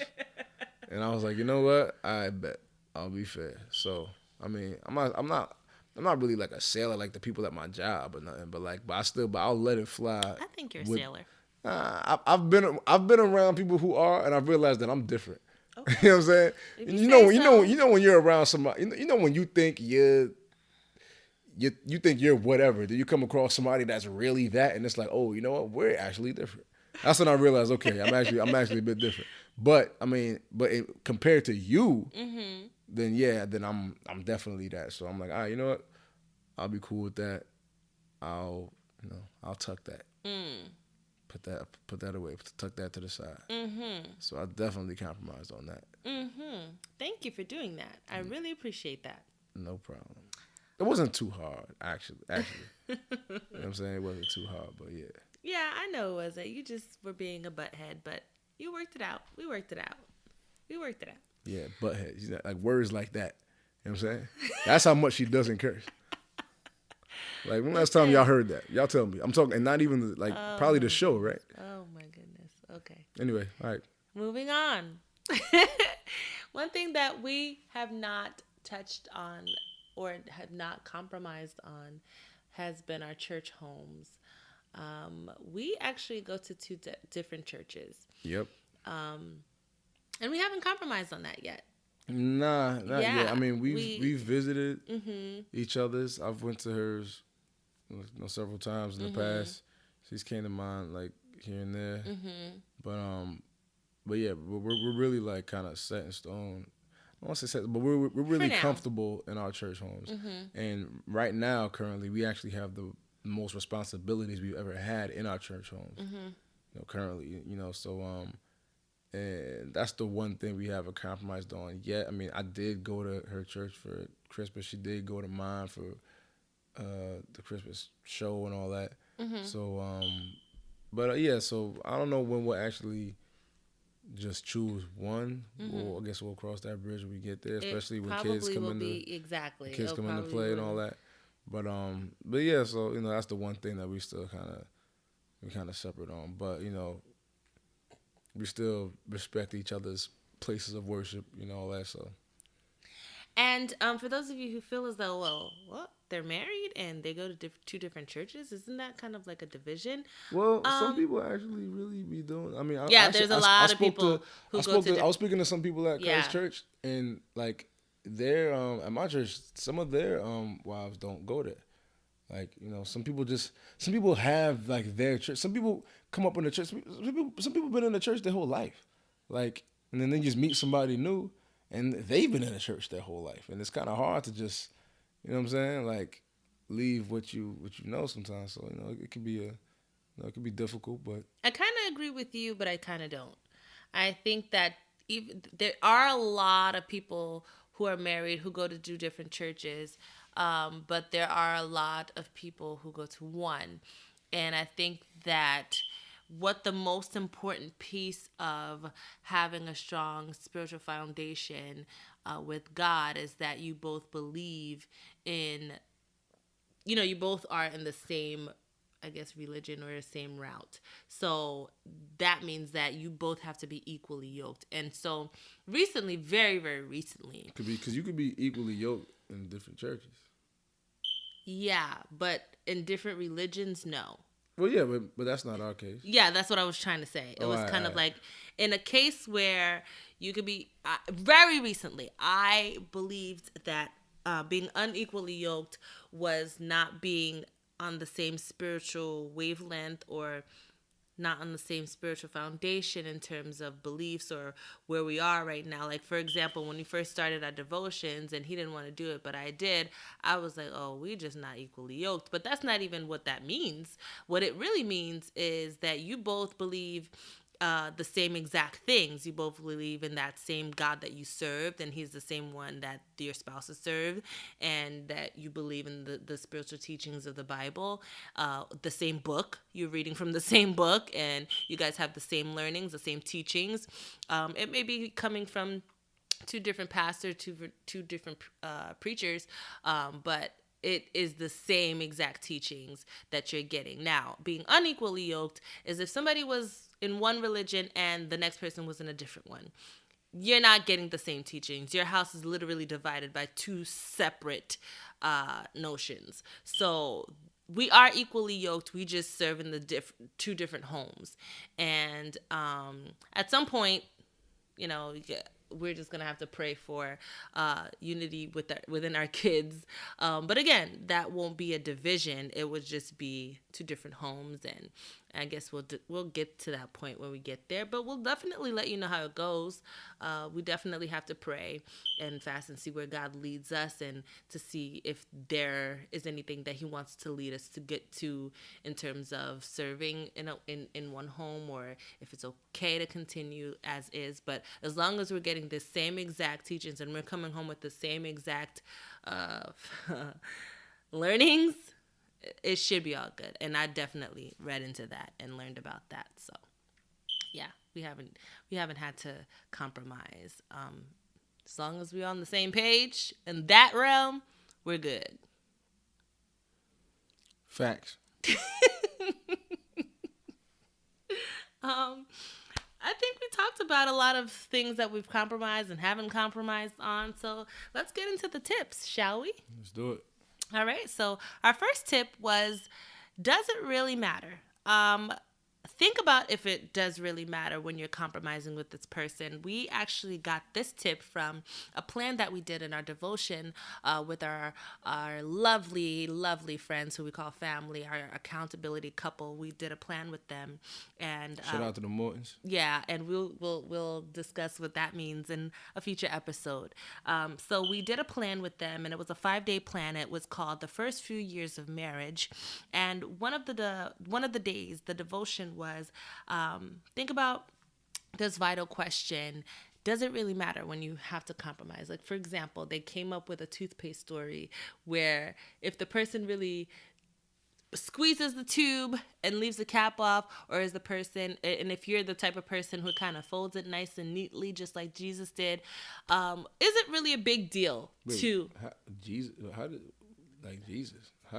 and I was like, you know what? I bet I'll be fair. So I mean, I'm not really like a sailor like the people at my job or nothing. But I'll let it fly. I think you're a with, sailor. I've been around people who are, and I've realized that I'm different. Okay. You know what I'm saying? If And you say so. you know when you're around somebody, you know when you think you think you're whatever, then you come across somebody that's really that, and it's like, oh, you know what? We're actually different. That's when I realized, okay, I'm actually a bit different. But I mean, compared to you, then yeah, then I'm definitely that. So I'm like, all right, you know what? I'll be cool with that. I'll tuck that. Put that away. Tuck that to the side. So I definitely compromised on that. Thank you for doing that. I really appreciate that. No problem. It wasn't too hard, actually. You know what I'm saying? It wasn't too hard, but yeah. Yeah, I know it wasn't. You just were being a butthead, but you worked it out. We worked it out. Yeah, butthead. Like words like that. You know what I'm saying? That's how much she doesn't curse. Like, when last time y'all heard that? Y'all tell me. I'm talking, and not even like probably the show, right? Oh my goodness. Okay. Anyway, all right. Moving on. One thing that we have not touched on or have not compromised on has been our church homes. We actually go to two different churches. Yep. And we haven't compromised on that yet. Nah, not Yeah, yet. I mean, we've visited each other's. I've went to hers, several times in the past. She's came to mind like here and there. But yeah, we're really like kind of set in stone. I don't want to say set, but we're really comfortable in our church homes. And right now, currently, we actually have the most responsibilities we've ever had in our church homes. Currently, so and that's the one thing we haven't compromised on yet. I mean, I did go to her church for Christmas. She did go to mine for the Christmas show and all that. So, yeah. So I don't know when we'll actually just choose one. I guess we'll cross that bridge when we get there, especially when kids come into play and all that. But yeah. So that's the one thing that we still kind of separate on. But we still respect each other's places of worship, all that. So. And for those of you who feel as though, well, what? They're married and they go to two different churches, isn't that kind of like a division? Well, some people actually really be doing. I mean, there's a lot of people who go to. I was speaking to some people at Christ Church, and like their at my church, some of their wives don't go there. Like some people have like their church. Some people come up in the church. Some people been in the church their whole life, like, and then they just meet somebody new, and they've been in the church their whole life, and it's kind of hard to just, you know what I'm saying, like leave what you know sometimes. So it could be it could be difficult, but I kind of agree with you, but I kind of don't. I think that there are a lot of people who are married who go to two different churches. But there are a lot of people who go to one. And I think that what the most important piece of having a strong spiritual foundation with God is that you both believe in, you both are in the same, I guess, religion or the same route. So that means that you both have to be equally yoked. And so recently, very, very recently. Could be, because you could be equally yoked in different churches. Yeah, but in different religions, no. Well, yeah, but that's not our case. Yeah, that's what I was trying to say. It was kind of like in a case where you could be, very recently, I believed that being unequally yoked was not being on the same spiritual wavelength or not on the same spiritual foundation in terms of beliefs or where we are right now. Like, for example, when we first started our devotions and he didn't want to do it, but I did, I was like, oh, we're just not equally yoked. But that's not even what that means. What it really means is that you both believe the same exact things. You both believe in that same God that you served, and he's the same one that your spouses serve, and that you believe in the spiritual teachings of the Bible, the same book. You're reading from the same book, and you guys have the same learnings, the same teachings. It may be coming from two different pastors, two different preachers, but it is the same exact teachings that you're getting. Now, being unequally yoked is if somebody was in one religion and the next person was in a different one. You're not getting the same teachings. Your house is literally divided by two separate notions. So we are equally yoked. We just serve in the two different homes. And at some point, we're just going to have to pray for unity within our kids. But again, that won't be a division. It would just be two different homes. And I guess we'll get to that point when we get there. But we'll definitely let you know how it goes. We definitely have to pray and fast and see where God leads us, and to see if there is anything that he wants to lead us to get to in terms of serving in one home, or if it's okay to continue as is. But as long as we're getting the same exact teachings and we're coming home with the same exact learnings, it should be all good. And I definitely read into that and learned about that. So yeah, we haven't had to compromise. As long as we're on the same page in that realm, we're good. Facts. I think we talked about a lot of things that we've compromised and haven't compromised on. So let's get into the tips, shall we? Let's do it. All right. So our first tip was, does it really matter? Think about if it does really matter when you're compromising with this person. We actually got this tip from a plan that we did in our devotion with our lovely, lovely friends who we call family, our accountability couple. We did a plan with them, and shout out to the Mortons. Yeah, and we'll discuss what that means in a future episode. So we did a plan with them, and it was a 5-day plan. It was called The First Few Years of Marriage, and one of the days, the devotion was, think about this vital question: does it really matter when you have to compromise? Like, for example, they came up with a toothpaste story where if the person really squeezes the tube and leaves the cap off, or is the person, and if you're the type of person who kind of folds it nice and neatly, just like Jesus did, is it really a big deal? Jesus? How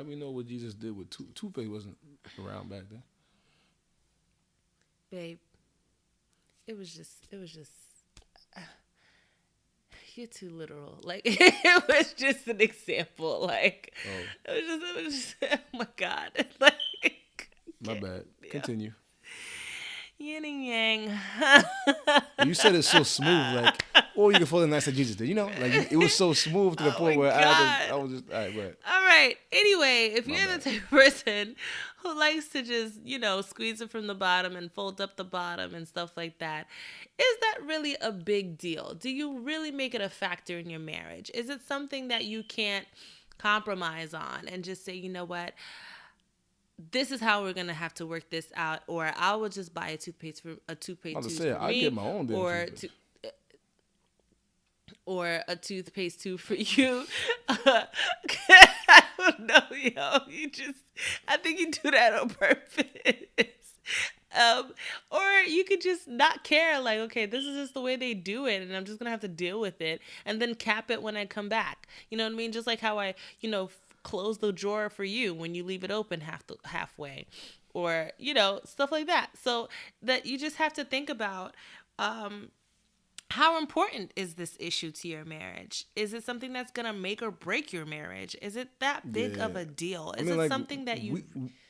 do we know what Jesus did with toothpaste? Wasn't around back then. Babe, it was just you're too literal. Like, it was just an example. Like, it was just, oh my God. Like, my bad. Continue. Yin and yang. You said it so smooth, like, or you can fold it nice like Jesus did. Like, it was so smooth to the point where I was just, all right, go ahead. All right. Anyway, if you're the type of person who likes to just, squeeze it from the bottom and fold up the bottom and stuff like that, is that really a big deal? Do you really make it a factor in your marriage? Is it something that you can't compromise on and just say, you know what? This is how we're gonna have to work this out, or I will just buy a toothpaste tube for I me, get my own or a toothpaste tube for you. I don't know, yo. I think you do that on purpose. Or you could just not care, like, okay, this is just the way they do it, and I'm just gonna have to deal with it, and then cap it when I come back. You know what I mean? Just like how I, close the drawer for you when you leave it open halfway, or stuff like that. So that you just have to think about how important is this issue to your marriage? Is it something that's gonna make or break your marriage? Is it that big of a deal? Is it something that you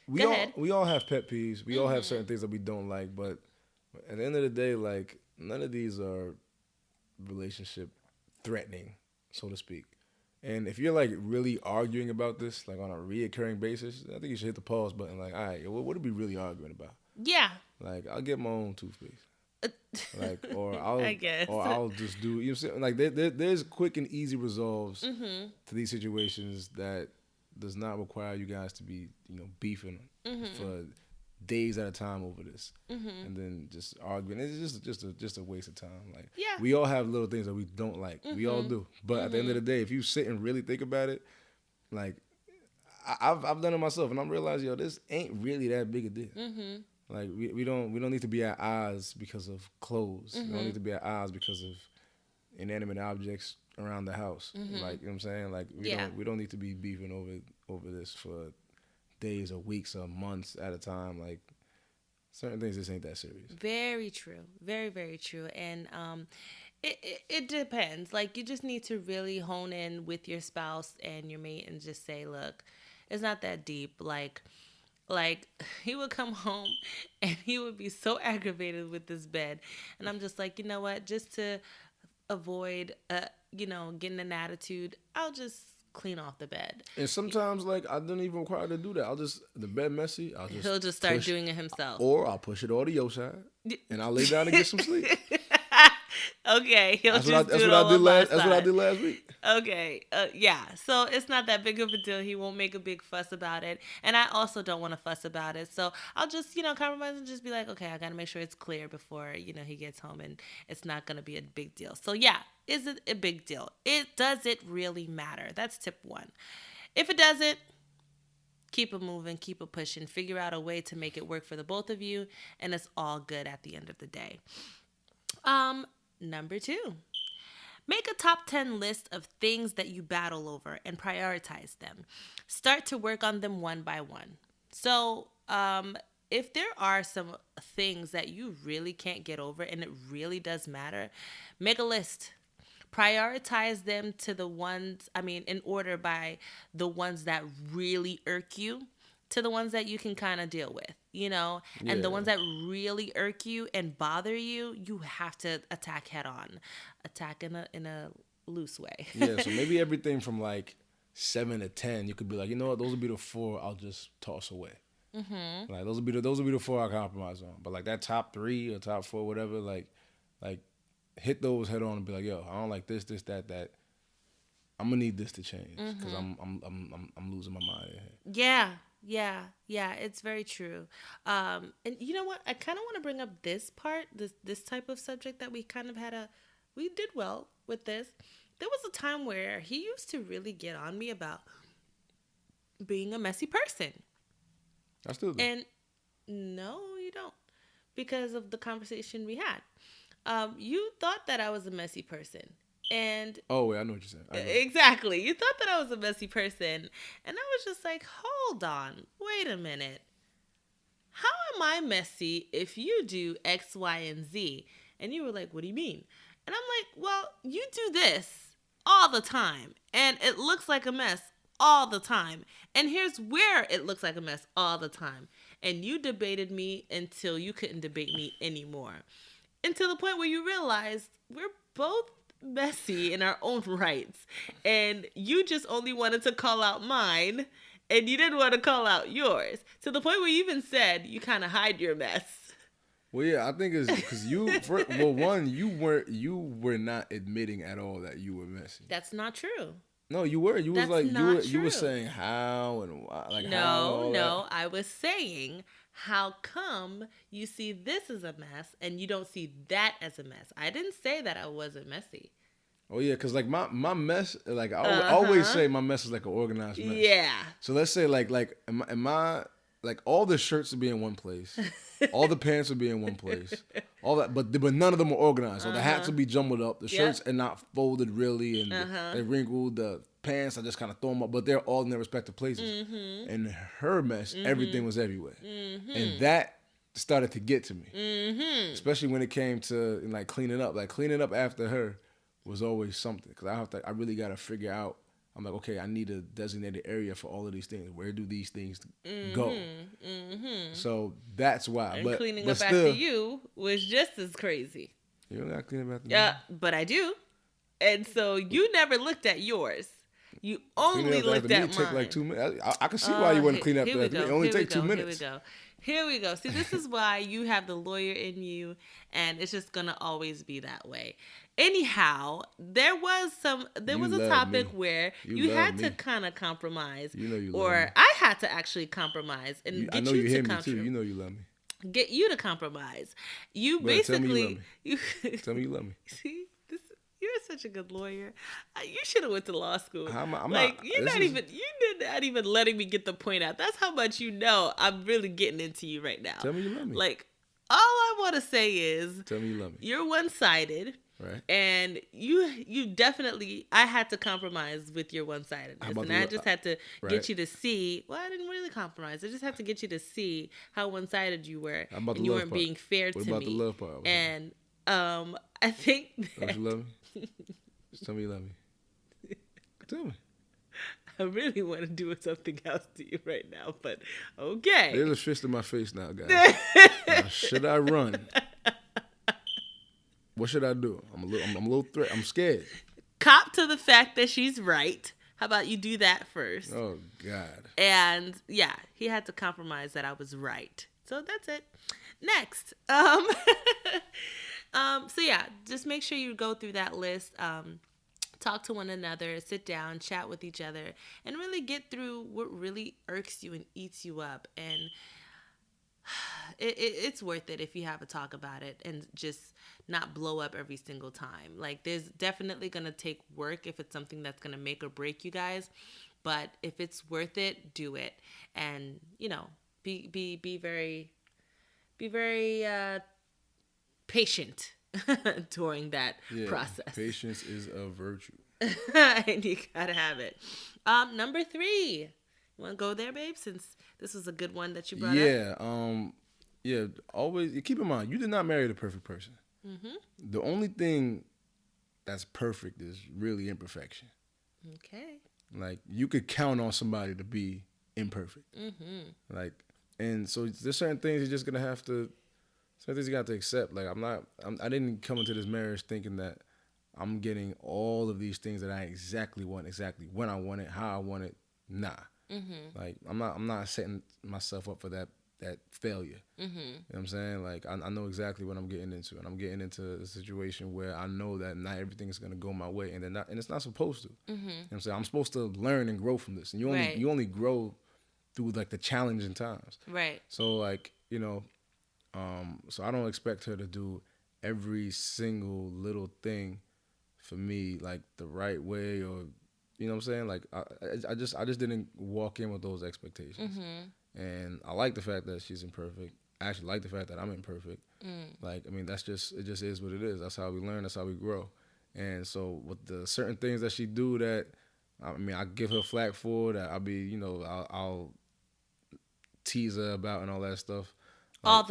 we all have pet peeves. We all have certain things that we don't like, but at the end of the day, like, none of these are relationship threatening, so to speak. And if you're like really arguing about this, like on a reoccurring basis, I think you should hit the pause button. Like, all right, what are we really arguing about? Yeah. Like, I'll get my own toothpaste. Like, or I'll just do. You know what I'm saying? Like, there's quick and easy resolves to these situations that does not require you guys to be, beefing for days at a time over this, and then just arguing. It's just a waste of time. Like, we all have little things that we don't like. We all do. But at the end of the day, if you sit and really think about it, like, I've done it myself, and I'm realizing, this ain't really that big a deal. Like, we don't need to be at odds because of clothes. We don't need to be at odds because of inanimate objects around the house. Like, you know what I'm saying? Like, we don't need to be beefing over this for days or weeks or months at a time. Like, certain things just ain't that serious. Very true. Very, very true. And it depends. Like, you just need to really hone in with your spouse and your mate and just say, look, it's not that deep. Like he would come home and he would be so aggravated with this bed. And I'm just like, you know what? Just to avoid, getting an attitude, I'll just clean off the bed. And sometimes, like, I don't even require to do that. The bed messy, he'll just start doing it himself. Or I'll push it all to your side and I'll lay down and get some sleep. Okay, That's what I did last week. Okay, yeah. So it's not that big of a deal. He won't make a big fuss about it, and I also don't want to fuss about it. So I'll just, compromise and just be like, okay, I gotta make sure it's clear before he gets home, and it's not gonna be a big deal. So yeah, is it a big deal? Does it really matter? That's tip 1. If it doesn't, keep it moving, keep it pushing, figure out a way to make it work for the both of you, and it's all good at the end of the day. Number 2, make a top 10 list of things that you battle over and prioritize them. Start to work on them one by one. So, if there are some things that you really can't get over and it really does matter, make a list. Prioritize them to in order by the ones that really irk you to the ones that you can kind of deal with, and the ones that really irk you and bother you, you have to attack head on, attack in a loose way. Yeah, so maybe everything from like 7 to 10, you could be like, you know what, those would be the 4 I'll just toss away. Mm-hmm. Like those would be the 4 I compromise on. But like that top 3 or top 4, whatever, like hit those head on and be like, yo, I don't like this, that. I'm gonna need this to change because I'm losing my mind here. Yeah, it's very true. And you know what? I kind of want to bring up this part, this type of subject that we kind of we did well with this. There was a time where he used to really get on me about being a messy person. I still do. And no, you don't, because of the conversation we had. You thought that I was a messy person. And oh, wait, I know what you're saying. Exactly. You thought that I was a messy person. And I was just like, hold on. Wait a minute. How am I messy if you do X, Y, and Z? And you were like, what do you mean? And I'm like, well, you do this all the time. And it looks like a mess all the time. And here's where it looks like a mess all the time. And you debated me until you couldn't debate me anymore. Until the point where you realized we're both messy in our own rights, and you just only wanted to call out mine and you didn't want to call out yours, to the point where you even said you kind of hide your mess. Well, yeah, I think it's because you were not admitting at all that you were messy. That's not true. No, you were. You were saying how and why, like no. I was saying, how come you see this as a mess and you don't see that as a mess? I didn't say that I wasn't messy. Oh yeah, because like my mess, like I always say my mess is like an organized mess. Yeah. So let's say like am I like all the shirts would be in one place, all the pants would be in one place, all that, but none of them are organized. So the hats would be jumbled up, the shirts are not folded really, and they wrinkled. The pants I just kind of throw them up, but they're all in their respective places. Mm-hmm. And her mess, everything was everywhere, and that started to get to me, especially when it came to like cleaning up. Like cleaning up after her was always something because I really got to figure out. I'm like, okay, I need a designated area for all of these things. Where do these things go? Mm-hmm. So that's why. And cleaning up after you was just as crazy. You don't got to clean up after me? Yeah, but I do. And so you never looked at yours. You only looked at mine. Take like 2 minutes. I can see why you wouldn't clean up after me. It only take 2 minutes. Here we go. See, this is why you have the lawyer in you, and it's just gonna always be that way. Anyhow, there was a topic where you had to kind of compromise, or I had to actually compromise and get you to compromise. You know you love me. Get you to compromise. You basically tell me you love me. See, you're such a good lawyer. You should have went to law school. You're not even letting me get the point out. That's how much you know I'm really getting into you right now. Tell me you love me. Like, all I want to say is, tell me you love me. You're one-sided. Right. And you definitely, I had to compromise with your one-sidedness, and I just had to get you to see. Well, I didn't really compromise. I just had to get you to see how one-sided you were, and you weren't being fair to me. What about the love part? And I think don't you love me? Just tell me you love me. Tell me. I really want to do something else to you right now, but okay. There's a fist in my face now, guys. Now, should I run? What should I do? I'm a little I'm scared. Cop to the fact that she's right. How about you do that first? Oh God. And yeah, he had to compromise that I was right. So that's it. Next. So yeah, just make sure you go through that list. Talk to one another, sit down, chat with each other, and really get through what really irks you and eats you up. And it's worth it if you have a talk about it and just not blow up every single time. Like, there's definitely going to take work if it's something that's going to make or break you guys. But if it's worth it, do it. And, be very patient during that process. Patience is a virtue. And you gotta have it. Number 3. You want to go there, babe, since this was a good one that you brought up? Yeah, always keep in mind, you did not marry the perfect person. Mm-hmm. The only thing that's perfect is really imperfection. Okay. Like, you could count on somebody to be imperfect. Mm-hmm. Like, and so there's certain things you're just gonna have to. Some things you got to accept. Like, I didn't come into this marriage thinking that I'm getting all of these things that I exactly want, exactly when I want it, how I want it. Nah. Mm-hmm. Like, I'm not setting myself up for that failure. Mm-hmm. You know what I'm saying? Like, I know exactly what I'm getting into, and I'm getting into a situation where I know that not everything is going to go my way, and it's not supposed to. Mm-hmm. You know what I'm saying? I'm supposed to learn and grow from this, and you only grow through, like, the challenging times. Right. So, like, so I don't expect her to do every single little thing for me, like, the right way, or, you know what I'm saying? Like, I just didn't walk in with those expectations. Mm-hmm. And I like the fact that she's imperfect. I actually like the fact that I'm imperfect. Like, I mean, it just is what it is. That's how we learn. That's how we grow. And so with the certain things that she do that, I mean, I give her flack for, that I'll be, I'll tease her about and all that stuff. Like, all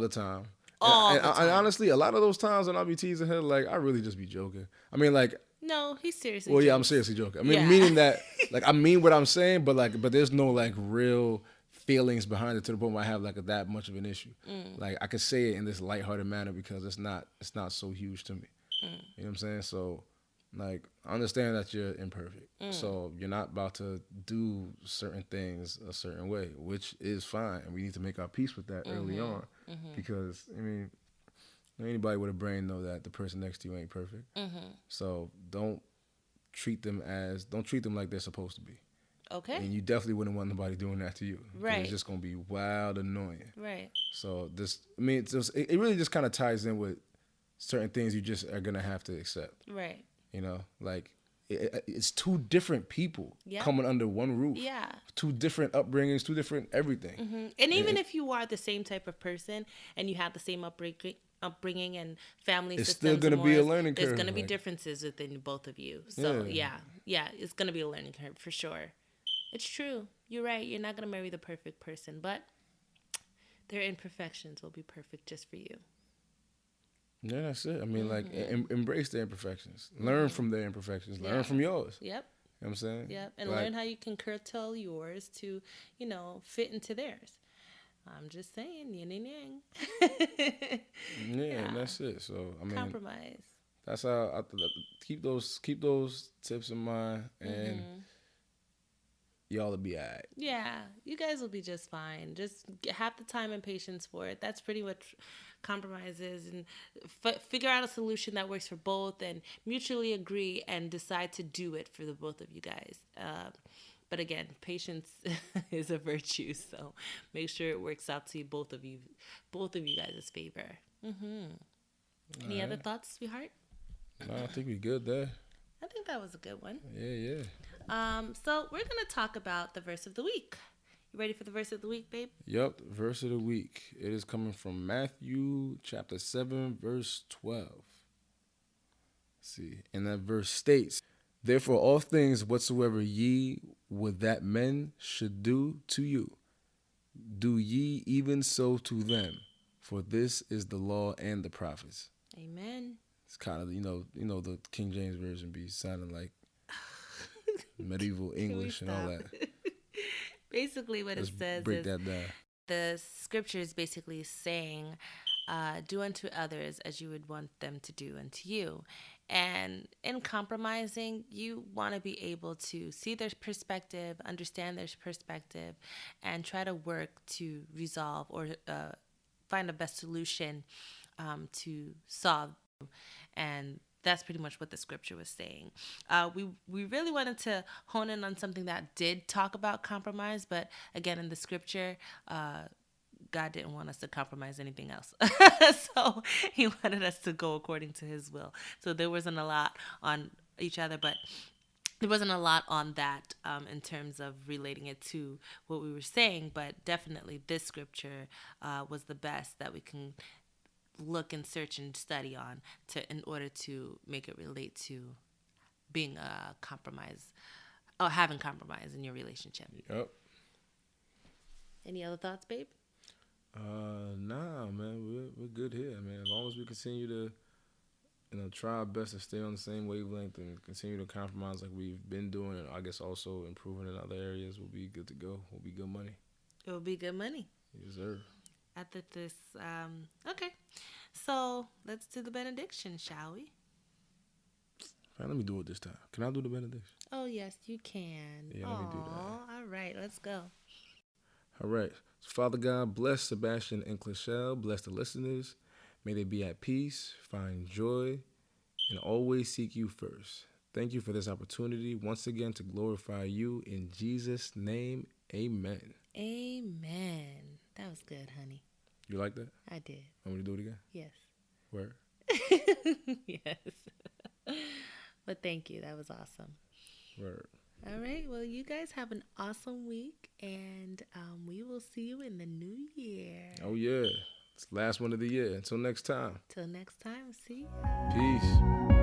the time. And honestly, a lot of those times when I'll be teasing her, like, I really just be joking. I mean, like... No, he's seriously Well, yeah, I'm seriously joking. I mean, meaning that, like, I mean what I'm saying, but there's no, like, real feelings behind it to the point where I have, like, that much of an issue. Like, I can say it in this lighthearted manner because it's not so huge to me. You know what I'm saying? So, like, I understand that you're imperfect. So you're not about to do certain things a certain way, which is fine. And we need to make our peace with that early on. Because, I mean, anybody with a brain know that the person next to you ain't perfect. So don't treat them like they're supposed to be. Okay. And you definitely wouldn't want nobody doing that to you. Right. It's just going to be wild annoying. Right. So it really just kind of ties in with certain things you just are going to have to accept. Right. Like, it's two different people coming under one roof. Yeah. Two different upbringings, two different everything. And even if you are the same type of person and you have the same upbringing and family it's systems, still going to be a learning curve. There's going to be differences within both of you. So yeah, it's going to be a learning curve for sure. It's true. You're right. You're not going to marry the perfect person, but their imperfections will be perfect just for you. Yeah, that's it. I mean, like, embrace their imperfections. Learn from their imperfections. Learn from yours. Yep. You know what I'm saying? Yep. And learn how you can curtail yours to, fit into theirs. I'm just saying, yin and yang. Yeah, that's it. So, I mean, compromise. That's how I keep those tips in mind, and y'all will be all right. Yeah, you guys will be just fine. Just have the time and patience for it. That's pretty much compromises, and figure out a solution that works for both, and mutually agree and decide to do it for the both of you guys. But again, patience is a virtue, so make sure it works out to both of you guys' favor. Any other thoughts, sweetheart? No, I think we're good there. I think that was a good one. Yeah. So we're going to talk about the verse of the week. You ready for the verse of the week, babe? Yep, verse of the week. It is coming from Matthew chapter 7, verse 12. see. And that verse states, therefore all things whatsoever ye would that men should do to you, do ye even so to them, for this is the law and the prophets. Amen. It's kind of, the King James Version be sounding like medieval English and all that. Basically what Let's it says break is that down. the scripture is basically saying, do unto others as you would want them to do unto you. And in compromising, you want to be able to see their perspective, understand their perspective, and try to work to resolve or find a best solution to solve. And that's pretty much what the scripture was saying. We really wanted to hone in on something that did talk about compromise, but again, in the scripture, God didn't want us to compromise anything else. So he wanted us to go according to his will. So there wasn't a lot on each other, but there wasn't a lot on that in terms of relating it to what we were saying, but definitely this scripture was the best that we can look and search and study on in order to make it relate to being a compromise or having compromise in your relationship. Yep. Any other thoughts, babe? Nah, man, we're good here, man. As long as we continue to, try our best to stay on the same wavelength and continue to compromise like we've been doing, and I guess also improving in other areas, we'll be good to go. We'll be good money. It will be good money. Yes, sir. After this, okay. So let's do the benediction, shall we? Right, let me do it this time. Can I do the benediction? Oh, yes, you can. Yeah, let me do that. All right, let's go. All right. So, Father God, bless Sebastien and Claushelle. Bless the listeners. May they be at peace, find joy, and always seek you first. Thank you for this opportunity once again to glorify you. In Jesus' name, amen. Amen. That was good, honey. You like that? I did. Want me to do it again? Yes. Where? Yes. But thank you. That was awesome. Word. All right. Well, you guys have an awesome week, and we will see you in the new year. Oh, yeah. It's the last one of the year. Until next time. Till next time. See Peace.